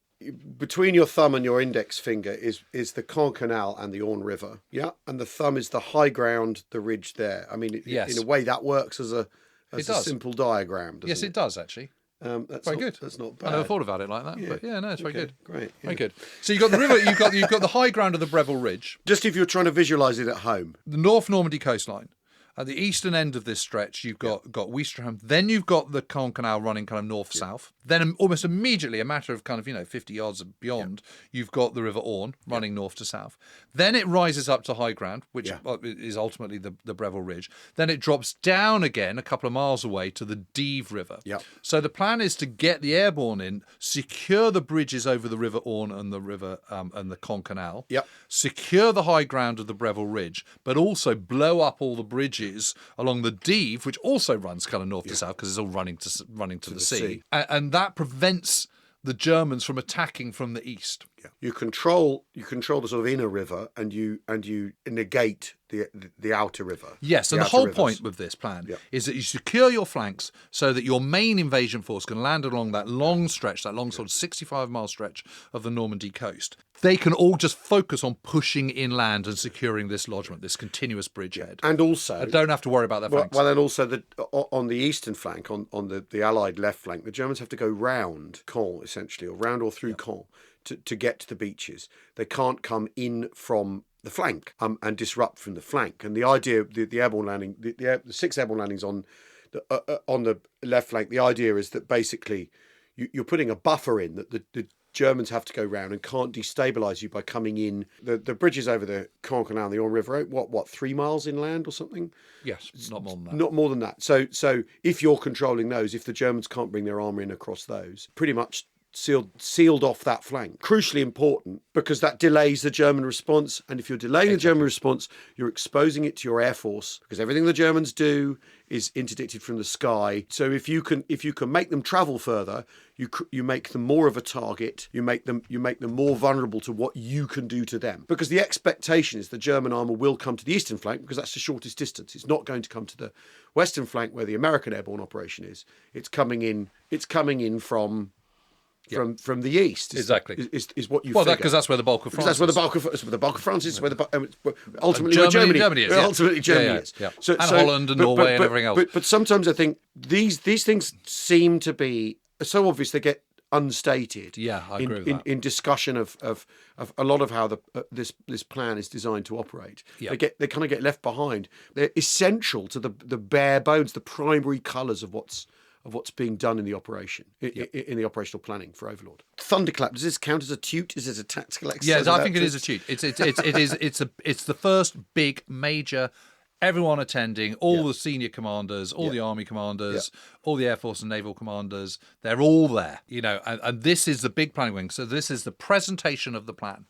between your thumb and your index finger is the Caen Canal and the Orne River. Yeah, and the thumb is the high ground, the ridge there. I mean, in a way, that works as a simple diagram. Doesn't it does actually. That's very good. That's not bad. I never thought about it like that, but it's very good. Great, very good. So you've got the river, you've got the high ground of the Breville Ridge. Just if you're trying to visualise it at home, the North Normandy coastline. At the eastern end of this stretch, you've got Ouistreham. Then you've got the Caen Canal running kind of north-south. Then almost immediately, a matter of kind of 50 yards beyond, you've got the River Orne running north to south. Then it rises up to high ground, which is ultimately the Breville Ridge. Then it drops down again a couple of miles away to the Dives River. So the plan is to get the airborne in, secure the bridges over the River Orne and the River and the Caen Canal, secure the high ground of the Breville Ridge, but also blow up all the bridges along the Dives, which also runs kind of north to south because it's all running to the sea. And that prevents the Germans from attacking from the east. You control the sort of inner river, and you negate the outer river. Yes, and the whole point with this plan is that you secure your flanks so that your main invasion force can land along that long stretch, that long sort of 65-mile stretch of the Normandy coast. They can all just focus on pushing inland and securing this lodgement, this continuous bridgehead. And also, I don't have to worry about their flanks. Well, and also on the eastern flank, on the Allied left flank, the Germans have to go round Caen, essentially, or round or through Caen to get to the beaches. They can't come in from the flank and disrupt from the flank. And the idea, the airborne landing, the 6 airborne landings on the left flank, the idea is that basically you're putting a buffer in that the Germans have to go round and can't destabilise you by coming in. The bridges over the Caen Canal and the Orne River, what 3 miles inland or something? Yes, not more than that. Not more than that. So if you're controlling those, if the Germans can't bring their armour in across those, pretty much sealed off that flank. Crucially important because that delays the German response, and if you're delaying the German response, you're exposing it to your air force because everything the Germans do is interdicted from the sky. So if you can make them travel further, you make them more of a target. You make them more vulnerable to what you can do to them, because the expectation is the German armour will come to the eastern flank because that's the shortest distance. It's not going to come to the western flank where the American airborne operation is. It's coming in from the east, exactly, is what you. Well, because that's where the bulk of France. That's where the bulk of France is. Ultimately, where Germany is. Ultimately, Germany is. So, Holland and Norway and everything else. But sometimes I think these things seem to be so obvious they get unstated. Yeah, I agree with that. In discussion of a lot of how this plan is designed to operate. They kind of get left behind. They're essential to the bare bones, the primary colours of what's being done in the operation, in the operational planning for Overlord. Thunderclap, does this count as a toot? Is it a tactical exercise? Yes, I think it is a toot. It's the first big major. Everyone attending, all the senior commanders, all the army commanders, all the Air Force and Naval commanders, they're all there, and this is the big planning wing. So this is the presentation of the plan.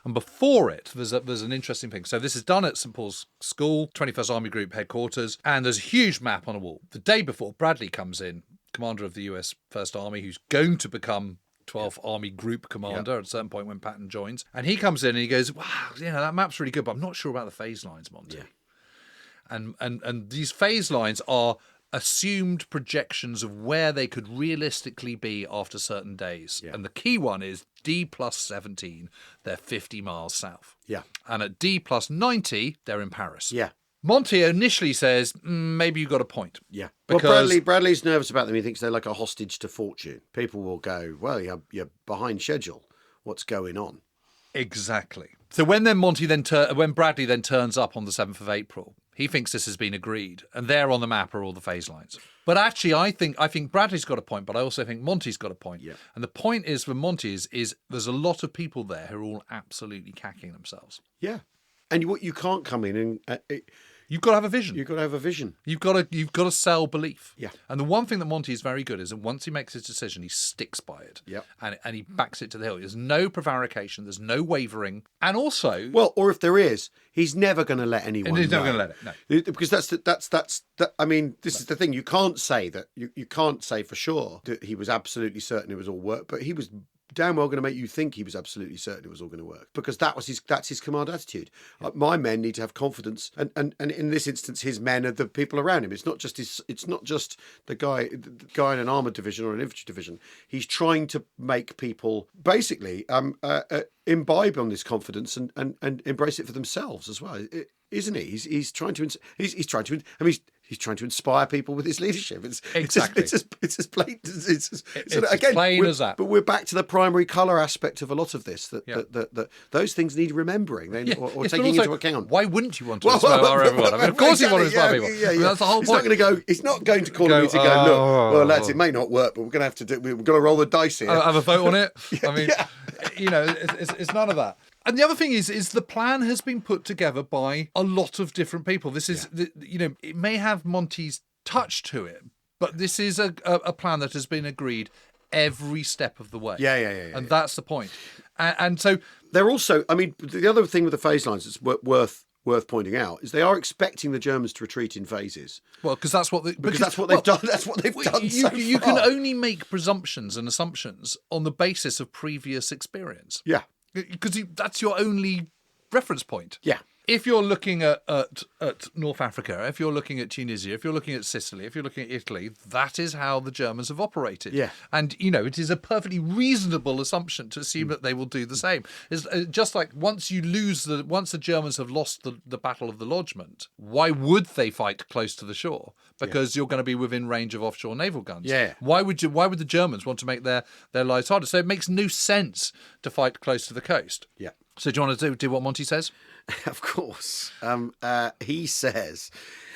And before it, there's an interesting thing. So this is done at St. Paul's School, 21st Army Group headquarters, and there's a huge map on a wall. The day before, Bradley comes in, commander of the US First Army, who's going to become 12th Army Group commander at a certain point when Patton joins. And he comes in and he goes, wow, that map's really good, but I'm not sure about the phase lines, Monty. And these phase lines are assumed projections of where they could realistically be after certain days. Yeah. And the key one is D plus 17, they're 50 miles south. Yeah. And at D plus 90, they're in Paris. Yeah. Monty initially says, maybe you got a point. Yeah. Because well, Bradley's nervous about them. He thinks they're like a hostage to fortune. People will go, well, you're behind schedule. What's going on? Exactly. So when Bradley then turns up on the 7th of April, he thinks this has been agreed, and there on the map are all the phase lines. But actually, I think Bradley's got a point, but I also think Monty's got a point. Yeah. And the point is for Monty is there's a lot of people there who are all absolutely cacking themselves. Yeah. And you can't come in and... You've got to have a vision. You've got to have a vision. You've got to sell belief. Yeah. And the one thing that Monty is very good is that once he makes his decision, he sticks by it. Yeah. And he backs it to the hill. There's no prevarication. There's no wavering. And also, well, or if there is, he's never going to let anyone. And he's never know. going to let it. No. Because that's. I mean, this is the thing. You can't say that. You can't say for sure that he was absolutely certain it was all work, but he was damn well going to make you think he was absolutely certain it was all going to work, because that's his command attitude. Yeah. My men need to have confidence, and in this instance, his men are the people around him. It's not just the guy in an armoured division or an infantry division. He's trying to make people basically imbibe on this confidence and embrace it for themselves as well, isn't he? He's trying to he's trying to inspire people with his leadership. It's as blatant. It's plain as that. But we're back to the primary colour aspect of a lot of this. That those things need remembering or taking into account. Why wouldn't you want to inspire everyone? I mean, of course you want to inspire people. Yeah. I mean, that's the whole point. He's not going to call a meeting and go, look, well, lads, it may not work, but we're going to have to we've got to roll the dice here. Have a vote on it. I mean, it's none of that. And the other thing is the plan has been put together by a lot of different people. This is, it may have Monty's touch to it, but this is a plan that has been agreed every step of the way. Yeah. And that's the point. And so they're also, I mean, the other thing with the phase lines that's worth pointing out is they are expecting the Germans to retreat in phases. Well, that's what they've done. That's what they've done. You can only make presumptions and assumptions on the basis of previous experience. Yeah. Because that's your only reference point. Yeah. If you're looking at North Africa, if you're looking at Tunisia, if you're looking at Sicily, if you're looking at Italy, that is how the Germans have operated. Yeah. And, it is a perfectly reasonable assumption to assume that they will do the same. It's just like once the Germans have lost the Battle of the Lodgement, why would they fight close to the shore? Because you're going to be within range of offshore naval guns. Yeah. Why would the Germans want to make their lives harder? So it makes no sense to fight close to the coast. Yeah. So do you want to do what Monty says? Of course. He says,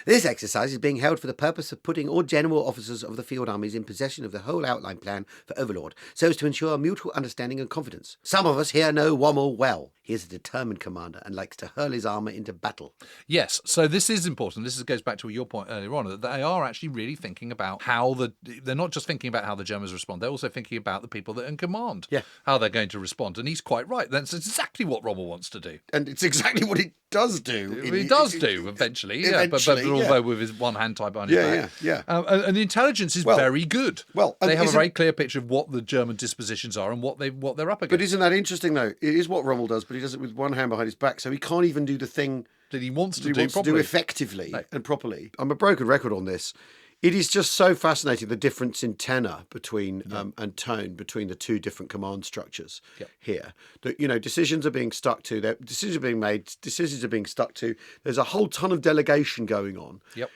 this exercise is being held for the purpose of putting all general officers of the field armies in possession of the whole outline plan for Overlord, so as to ensure mutual understanding and confidence. Some of us here know Rommel well. He is a determined commander and likes to hurl his armour into battle. Yes, so this is important. This goes back to your point earlier on, that they are actually really thinking about they're not just thinking about how the Germans respond, they're also thinking about the people that are in command, how they're going to respond. And he's quite right. That's exactly what Rommel wants to do. And it's exactly what he does do. He does do eventually, but although with his one hand tied behind his back. Yeah. And the intelligence is very good. Well, they have a very clear picture of what the German dispositions are and what they're up against. But isn't that interesting though? It is what Rommel does, but he does it with one hand behind his back, so he can't even do the thing that he wants to do effectively and properly. I'm a broken record on this. It is just so fascinating, the difference in tenor between and tone between the two different command structures here. That decisions are being stuck to. Decisions are being made. Decisions are being stuck to. There's a whole ton of delegation going on. Yep.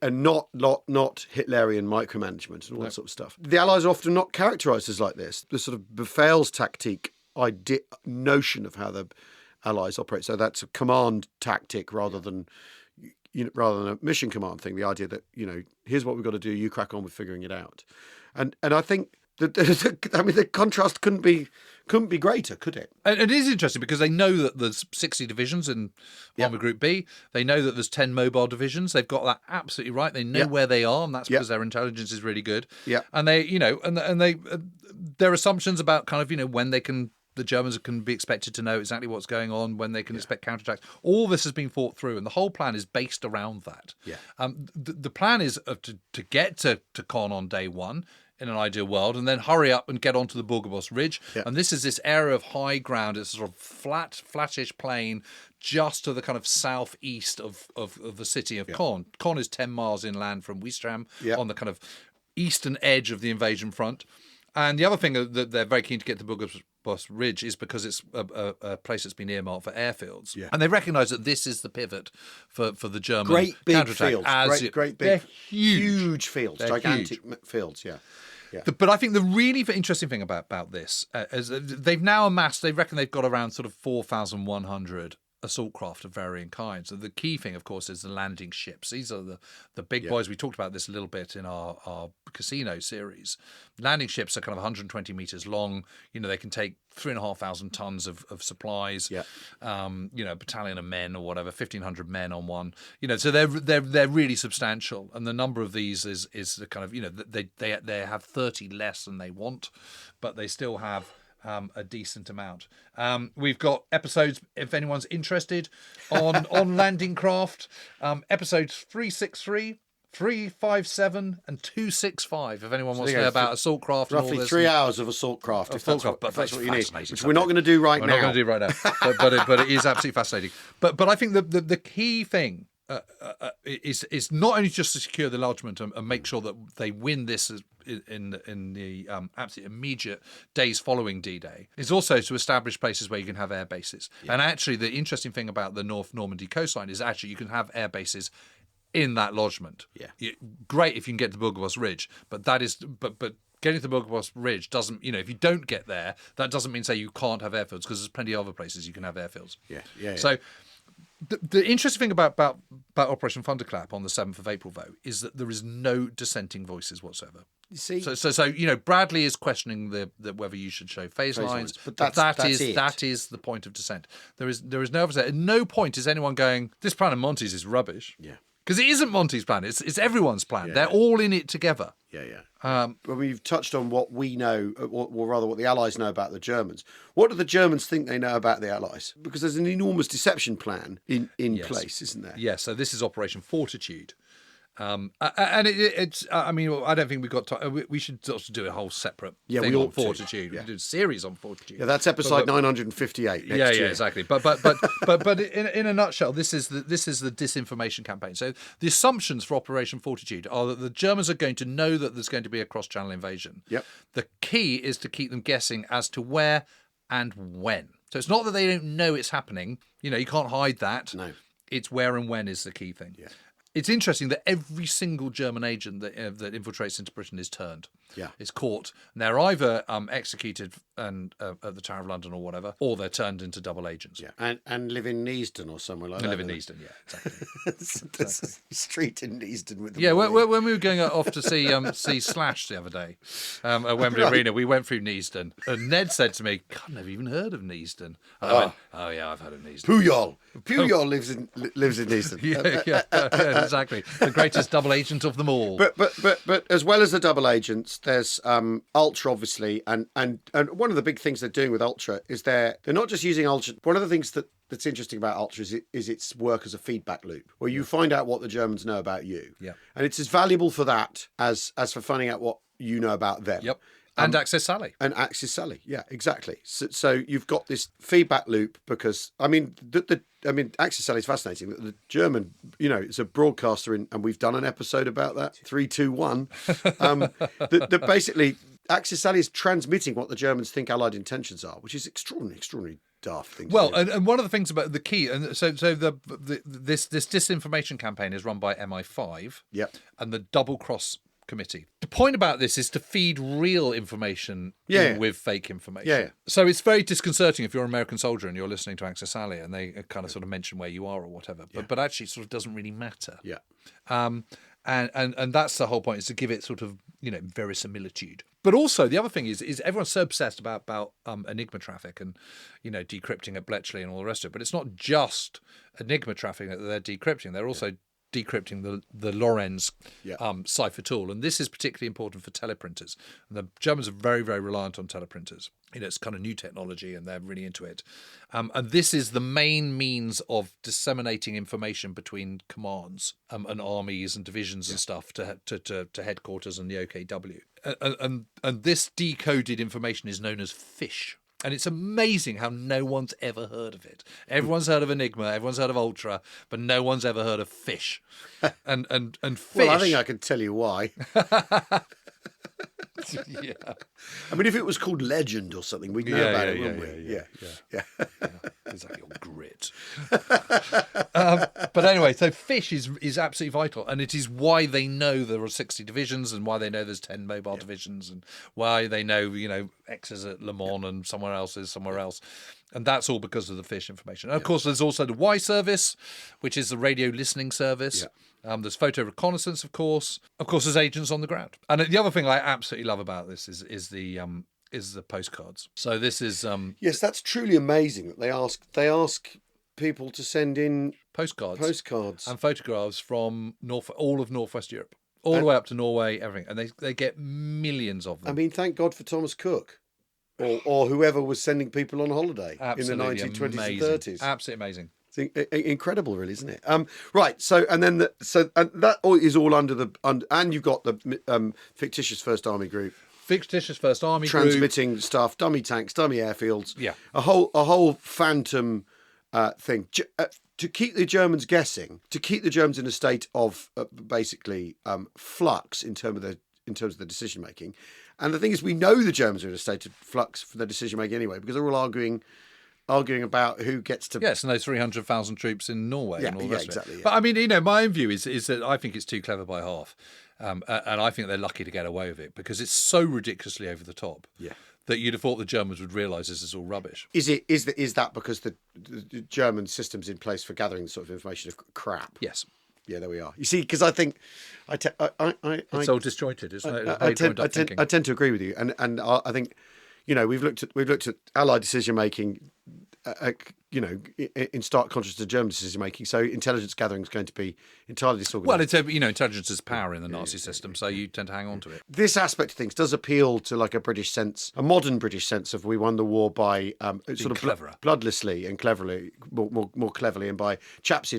And not Hitlerian micromanagement and all that sort of stuff. The Allies are often not characterised as like this. The sort of Befehlstaktik notion of how the Allies operate. So that's a command tactic rather than a mission command thing. The idea that here's what we've got to do. You crack on with figuring it out. And I think the contrast couldn't be greater, could it? And it is interesting because they know that there's 60 divisions in Army Group B. They know that there's 10 mobile divisions. They've got that absolutely right. They know where they are, and that's because their intelligence is really good. Yeah. And they, their assumptions about kind of when the Germans can be expected to know exactly what's going on, when they can expect counterattacks. All this has been thought through, and the whole plan is based around that. Yeah. The plan is to get to Caen on day one. in an ideal world, and then hurry up and get onto the Burgos Ridge. Yeah. And this is this area of high ground. It's a sort of flattish plain just to the kind of southeast of the city of Caen. Caen is 10 miles inland from Ouistreham on the kind of eastern edge of the invasion front. And the other thing that they're very keen to get to Burgos Ridge is because it's a place that's been earmarked for airfields. Yeah. And they recognise that this is the pivot for the German great big counterattack. fields. Great big, they're huge fields, they're gigantic huge. fields, yeah. But I think the really interesting thing about this is they've now amassed, they reckon they've got around sort of 4,100 assault craft of varying kinds. So the key thing, of course, is the landing ships. These are the big boys. We talked about this a little bit in our casino series. Landing ships are kind of 120 meters long. They can take 3,500 tons of supplies. Yeah. A battalion of men or whatever, 1,500 men on one. So they're really substantial. And the number of these is the kind of they have 30 less than they want, but they still have a decent amount. We've got episodes, if anyone's interested, on landing craft. Episodes 363, 357, and 265. If anyone wants to know about assault craft, roughly and all this, 3 hours of assault craft. If that's what you need, which we're not going to do We're not going to do right now, but it is absolutely fascinating. But I think the key thing is not only just to secure the lodgement and make sure that they win this in the absolutely immediate days following D-Day, is also to establish places where you can have air bases. Yeah. And actually, the interesting thing about the North Normandy coastline is actually you can have air bases in that lodgement. Yeah, great if you can get to Burgos Ridge, but getting to the Burgos Ridge doesn't, if you don't get there, that doesn't mean say you can't have airfields, because there's plenty of other places you can have airfields. Yeah. So the interesting thing about Operation Thunderclap on the 7th of April, though, is that there is no dissenting voices whatsoever. You see, so Bradley is questioning the whether you should show phase lines, but that is the point of dissent. There is no other. At no point is anyone going, this plan of Monty's is rubbish. Yeah. Because it isn't Monty's plan; it's everyone's plan. Yeah. They're all in it together. But we've touched on what we know, or rather, what the Allies know about the Germans. What do the Germans think they know about the Allies? Because there's an enormous deception plan in place, isn't there? Yes. So this is Operation Fortitude. And it's. I mean, I don't think we've got time. We should sort of do a whole separate thing on Fortitude. We can do a series on Fortitude. Yeah, that's episode 958. Next year. Exactly. But in a nutshell, this is the disinformation campaign. So the assumptions for Operation Fortitude are that the Germans are going to know that there's going to be a cross-channel invasion. Yep. The key is to keep them guessing as to where and when. So it's not that they don't know it's happening. You can't hide that. No. It's where and when is the key thing. Yeah. It's interesting that every single German agent that infiltrates into Britain is turned. Yeah, is caught, and they're either executed at the Tower of London or whatever, or they're turned into double agents. Yeah, and live in Neasden or somewhere like that. Live in Neasden, yeah, exactly. There's a street in Neasden with them. Yeah, when we were going off to see Slash the other day at Wembley Arena, we went through Neasden, and Ned said to me, "God, I've never even heard of Neasden." And I went, "Oh yeah, I've heard of Neasden." Puyol lives in Neasden. Yeah, exactly. The greatest double agent of them all. But as well as the double agents, there's Ultra, obviously, and one of the big things they're doing with Ultra is they're not just using Ultra. One of the things that's interesting about Ultra is its work as a feedback loop, where you find out what the Germans know about you. Yeah. And it's as valuable for that as for finding out what you know about them. Yep. And Access Sally. And Access Sally, yeah, exactly. So you've got this feedback loop because, Access Sally is fascinating. The German, it's a broadcaster, and we've done an episode about that, 321. That basically, Access Sally is transmitting what the Germans think Allied intentions are, which is extraordinary daft thing. Well, and one of the things about the key, and so this disinformation campaign is run by MI5. Yep. And the Double Cross Committee. The point about this is to feed real information with fake information. Yeah. So it's very disconcerting if you're an American soldier and you're listening to Access Sally and they kind of sort of mention where you are or whatever. But actually it sort of doesn't really matter. Yeah. And that's the whole point, is to give it sort of, verisimilitude. But also the other thing is everyone's so obsessed about Enigma traffic and, decrypting at Bletchley and all the rest of it. But it's not just Enigma traffic that they're decrypting. They're also decrypting the Lorenz Yeah. cipher tool. And this is particularly important for teleprinters. And the Germans are very, very reliant on teleprinters. It's kind of new technology and they're really into it. And this is the main means of disseminating information between commands and armies and divisions and stuff to headquarters and the OKW. And this decoded information is known as fish. And it's amazing how no one's ever heard of it. Everyone's heard of Enigma, everyone's heard of Ultra, but no one's ever heard of fish. And fish. Well, I think I can tell you why. Yeah. I mean, if it was called Legend or something, we'd know about it, wouldn't we? Yeah. Is that your grit? But anyway, so fish is absolutely vital, and it is why they know there are 60 divisions, and why they know there's 10 mobile divisions, and why they know X is at Le Mans and somewhere else is somewhere else. And that's all because of the fish information. And of course, there's also the Y service, which is the radio listening service. Yeah. There's photo reconnaissance, of course. Of course, there's agents on the ground. And the other thing I absolutely love about this is the postcards. So this is yes, that's truly amazing that they ask people to send in postcards and photographs from all of Northwest Europe, all the way up to Norway, everything, and they get millions of them. I mean, thank God for Thomas Cook. Or whoever was sending people on holiday in the 1920s and 30s. Absolutely amazing. It's incredible, really, isn't it? Right. So, and then that is all and you've got the fictitious First Army Group, transmitting stuff, dummy tanks, dummy airfields. Yeah, a whole phantom thing to keep the Germans guessing, to keep the Germans in a state of basically flux in terms of the decision making. And the thing is, we know the Germans are in a state of flux for their decision making anyway, because they're all arguing about who gets to. Yes, and those 300,000 troops in Norway and all the rest exactly. of it. But I mean, my own view is that I think it's too clever by half, and I think they're lucky to get away with it because it's so ridiculously over the top. Yeah. That you'd have thought the Germans would realise this is all rubbish. Is that because the German systems in place for gathering this sort of information are crap? Yes. Yeah, there we are. You see, because I think it's all disjointed, isn't it? I tend to agree with you, and I think we've looked at Allied decision making, in stark contrast to German decision making. So intelligence gathering is going to be entirely disorganised. Well, intelligence is power in the Nazi system, so you tend to hang on to it. This aspect of things does appeal to like a modern British sense of we won the war by sort of bloodlessly and cleverly, more cleverly, and by chaps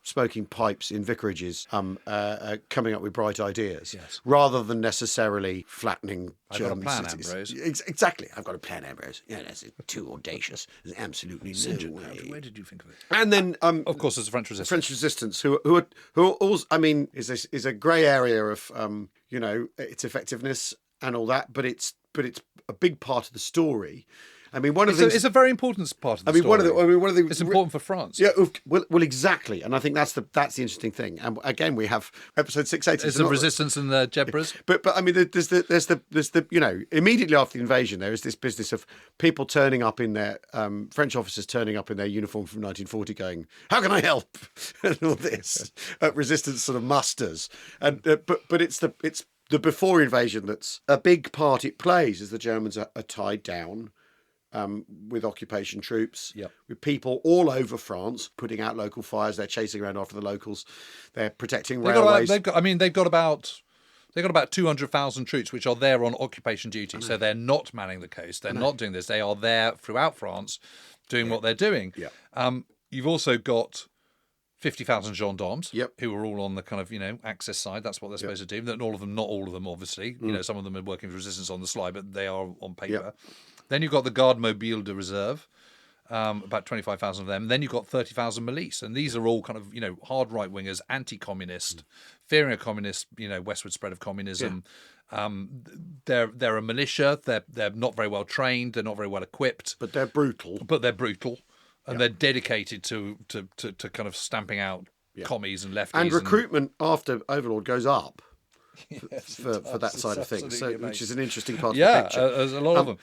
smoking pipes in vicarages, coming up with bright ideas, rather than necessarily flattening German cities. Ambrose. Exactly. I've got a plan, Ambrose. Yeah, that's too audacious. There's absolutely no way. Where did you think of it? And then, of course, there's the French resistance. French resistance, who are also, I mean, is a grey area of, its effectiveness and all that, but it's a big part of the story. I mean, it's a very important part of the story. It's important for France. Yeah, well, exactly, and I think that's the interesting thing. And again, we have episode 680. It's the resistance and the Jedburghs. But I mean, there's the immediately after the invasion, there is this business of people turning up in their French officers turning up in their uniform from 1940, going, "How can I help?" and all this resistance sort of musters. And but it's the before invasion that's a big part it plays as the Germans are tied down. With occupation troops, with people all over France putting out local fires. They're chasing around after the locals. They're protecting railways. They've got about 200,000 troops which are there on occupation duty. So they're not manning the coast. They're not doing this. They are there throughout France doing what they're doing. Yeah. You've also got 50,000 gendarmes who are all on the kind of, Axis side. That's what they're supposed to do. Not all of them, obviously. Some of them are working for resistance on the sly, but they are on paper. Yep. Then you've got the Garde Mobile de Reserve, about 25,000 of them. Then you've got 30,000 milice. And these are all kind of, hard right-wingers, anti-communist, fearing a communist, westward spread of communism. Yeah. They're a militia. They're not very well trained. They're not very well equipped. But they're brutal. And they're dedicated to kind of stamping out commies and lefties. And recruitment after Overlord goes up. For that side of things, which is an interesting part of the picture. There's a lot of them.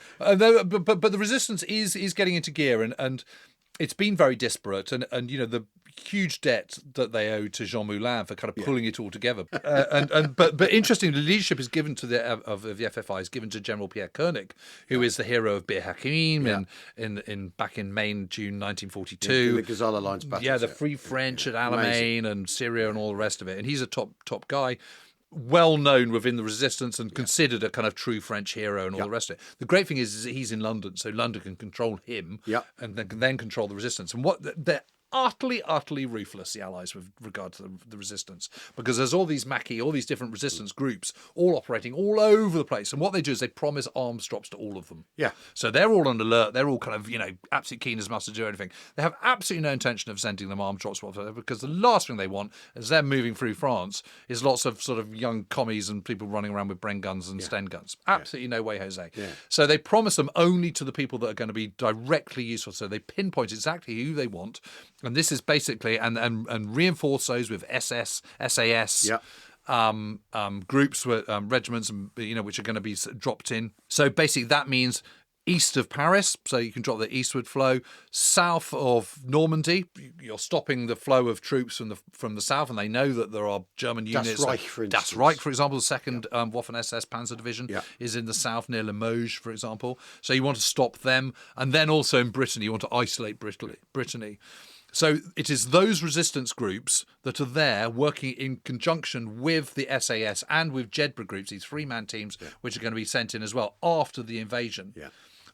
But the resistance is getting into gear, and it's been very disparate. And huge debt that they owe to Jean Moulin for kind of pulling it all together. But interestingly, the leadership is given to of the FFI is given to General Pierre Koenig, who is the hero of Bir Hakeim in back in June 1942. The Ghazala Lines battle. Yeah, the Free French at Alamein and Syria and all the rest of it. And he's a top guy, well known within the resistance and considered a kind of true French hero and all the rest of it. The great thing is that he's in London, so London can control him and then control the resistance. And what they're utterly ruthless, the Allies, with regard to the resistance, because there's all these Maquis, all these different resistance groups, all operating all over the place. And what they do is they promise arms drops to all of them. Yeah. So they're all on alert. They're all kind of, absolutely keen as mustard to do anything. They have absolutely no intention of sending them arms drops whatsoever, because the last thing they want, as they're moving through France, is lots of sort of young commies and people running around with Bren guns and Sten guns. Absolutely no way, Jose. Yeah. So they promise them only to the people that are going to be directly useful. So they pinpoint exactly who they want. And this is basically, and reinforce those with SAS, groups, regiments, which are going to be dropped in. So basically that means east of Paris, so you can drop the eastward flow. South of Normandy, you're stopping the flow of troops from the south, and they know that there are German units. Das Reich, for instance. Das Reich, for example, the 2nd Waffen-SS Panzer Division is in the south near Limoges, for example. So you want to stop them. And then also in Brittany, you want to isolate Brittany. So it is those resistance groups that are there working in conjunction with the SAS and with Jedburgh groups, these 3-man teams, which are going to be sent in as well after the invasion,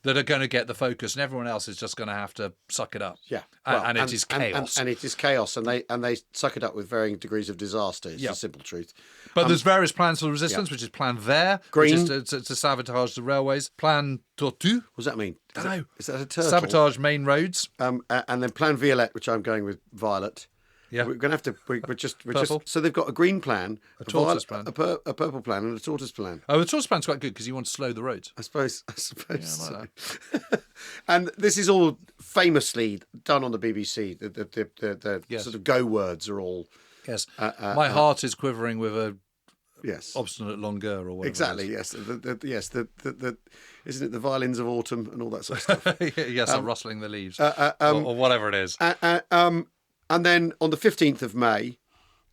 that are going to get the focus, and everyone else is just going to have to suck it up. Yeah, and it is chaos. And it is chaos, and they suck it up with varying degrees of disaster. It's the simple truth. But there's various plans for the resistance, which is Plan Vert, Green, which is to sabotage the railways. Plan Tortue. What does that mean? I don't know. Is that a turtle? Sabotage main roads. And then Plan Violet, which I'm going with violet. Yeah, we're going to have to. We're just. So they've got a green plan, a tortoise plan, a purple plan, and a tortoise plan. Oh, the tortoise plan's quite good because you want to slow the roads. I suppose. So. And this is all famously done on the BBC. The sort of go words are all. Yes. My heart is quivering with a. Yes. Obstinate longueur or whatever. Exactly. Yes. Isn't it the violins of autumn and all that sort of stuff? Yes, or rustling the leaves or whatever it is. And then on the 15th of May,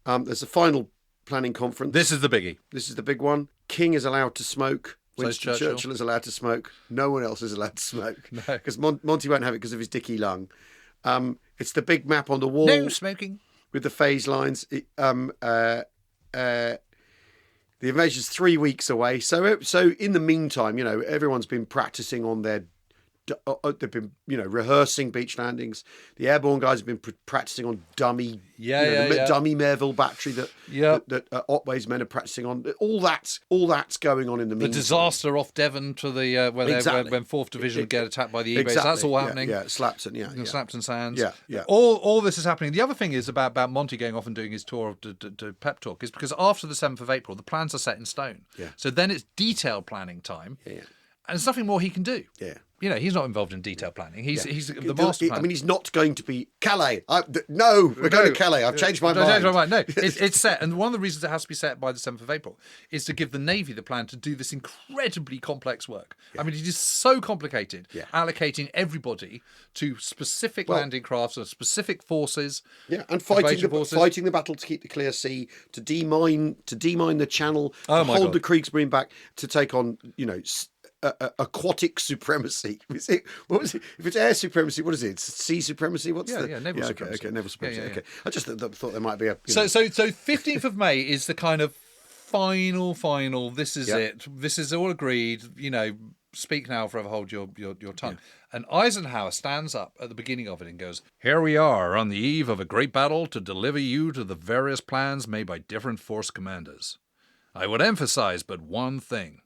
there's a final planning conference. This is the biggie. This is the big one. King is allowed to smoke. Winston Churchill is allowed to smoke. No one else is allowed to smoke. No. Because Monty won't have it because of his dicky lung. It's the big map on the wall. No smoking. With the phase lines. The invasion's 3 weeks away. So in the meantime, everyone's been practicing on their. They've been, rehearsing beach landings. The airborne guys have been practicing on dummy, dummy Merville battery that Otway's men are practicing on. All that's going on in the meantime. The disaster off Devon to the when 4th Division would get attacked by the E-Base. That's all happening. Slapton, Slapton Sands. Yeah. All this is happening. The other thing is about Monty going off and doing his tour to pep talk is because after the 7th of April, the plans are set in stone. Yeah. So then it's detailed planning time. Yeah. And there's nothing more he can do. Yeah. He's not involved in detailed planning. He's the master plan. I mean, he's not going to be Calais. We're going to Calais. I've changed my mind. No, it's set. And one of the reasons it has to be set by the 7th of April is to give the Navy the plan to do this incredibly complex work. Yeah. I mean, it is so complicated, allocating everybody to specific landing crafts and specific forces. Yeah, and fighting the battle to keep the clear sea, to demine the channel, to hold the Kriegsmarine back, to take on, aquatic supremacy. What was it? If it's air supremacy, what is it? It's sea supremacy. What's naval supremacy? Okay, naval supremacy. Okay, I just thought there might be a. So 15th of May is the kind of final. This is it. This is all agreed. Speak now, forever hold your tongue. Yeah. And Eisenhower stands up at the beginning of it and goes, "Here we are on the eve of a great battle to deliver you to the various plans made by different force commanders. I would emphasize but one thing.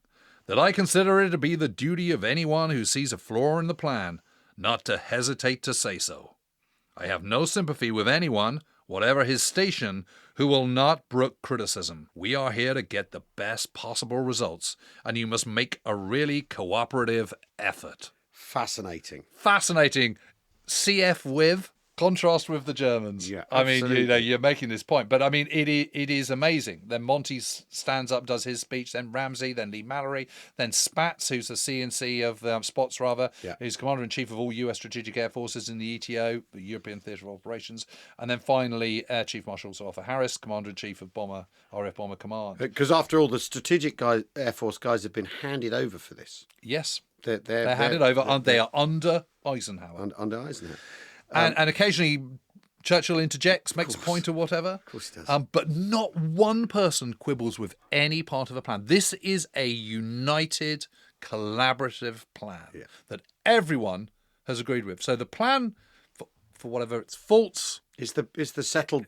That I consider it to be the duty of anyone who sees a flaw in the plan, not to hesitate to say so. I have no sympathy with anyone, whatever his station, who will not brook criticism. We are here to get the best possible results, and you must make a really cooperative effort." Fascinating. CF with Contrast with the Germans. Yeah, I mean, absolutely. you're making this point, but I mean, it is amazing. Then Monty stands up, does his speech. Then Ramsey, then Lee Mallory, then Spatz, who's the CNC of Spots rather, who's Commander in Chief of all U.S. Strategic Air Forces in the ETO, the European Theatre of Operations, and then finally Air Chief Marshal Sir Arthur Harris, Commander in Chief of RAF Bomber Command. Because after all, the strategic Air Force guys have been handed over for this. Yes, they're handed over. They are under Eisenhower. Under Eisenhower. And occasionally Churchill interjects, makes a point or whatever. Of course he does. But not one person quibbles with any part of a plan. This is a united, collaborative plan that everyone has agreed with. So the plan, for whatever its faults, is the settled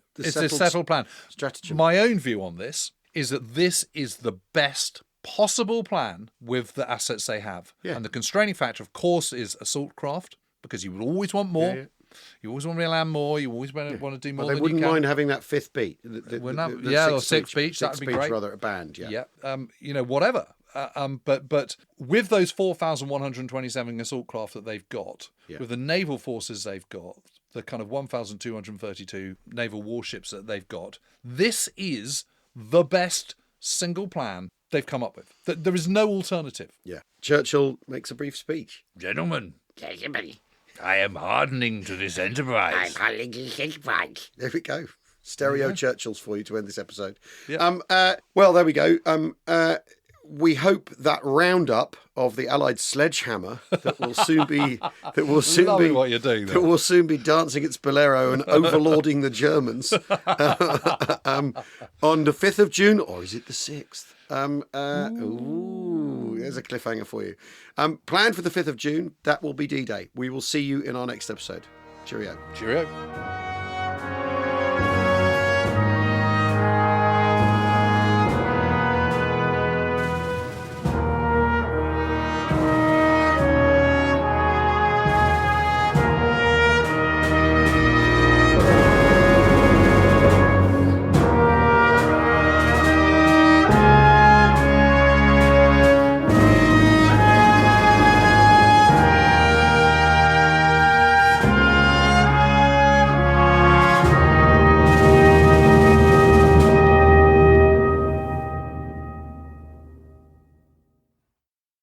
plan. Strategy. My own view on this is that this is the best possible plan with the assets they have. Yeah. And the constraining factor, of course, is assault craft, because you would always want more. Yeah. You always want to land more. You always want to do more. Well, they than wouldn't you can. mind having that fifth beat. Or sixth beach. That would be great. Rather a band. Yeah. Whatever. But with those 4,127 assault craft that they've got, with the naval forces they've got, the kind of 1,232 naval warships that they've got, this is the best single plan they've come up with. There is no alternative. Yeah. Churchill makes a brief speech. Gentlemen, I am hardening to this enterprise. There we go. Stereo Churchills for you to end this episode. Yeah. Well, there we go. We hope that roundup of the Allied sledgehammer that will soon be Loving what you're doing there. that will soon be dancing its bolero and overlording the Germans on the 5th of June, or is it the 6th? There's a cliffhanger for you. Planned for the 5th of June. That will be D-Day. We will see you in our next episode. Cheerio. Cheerio.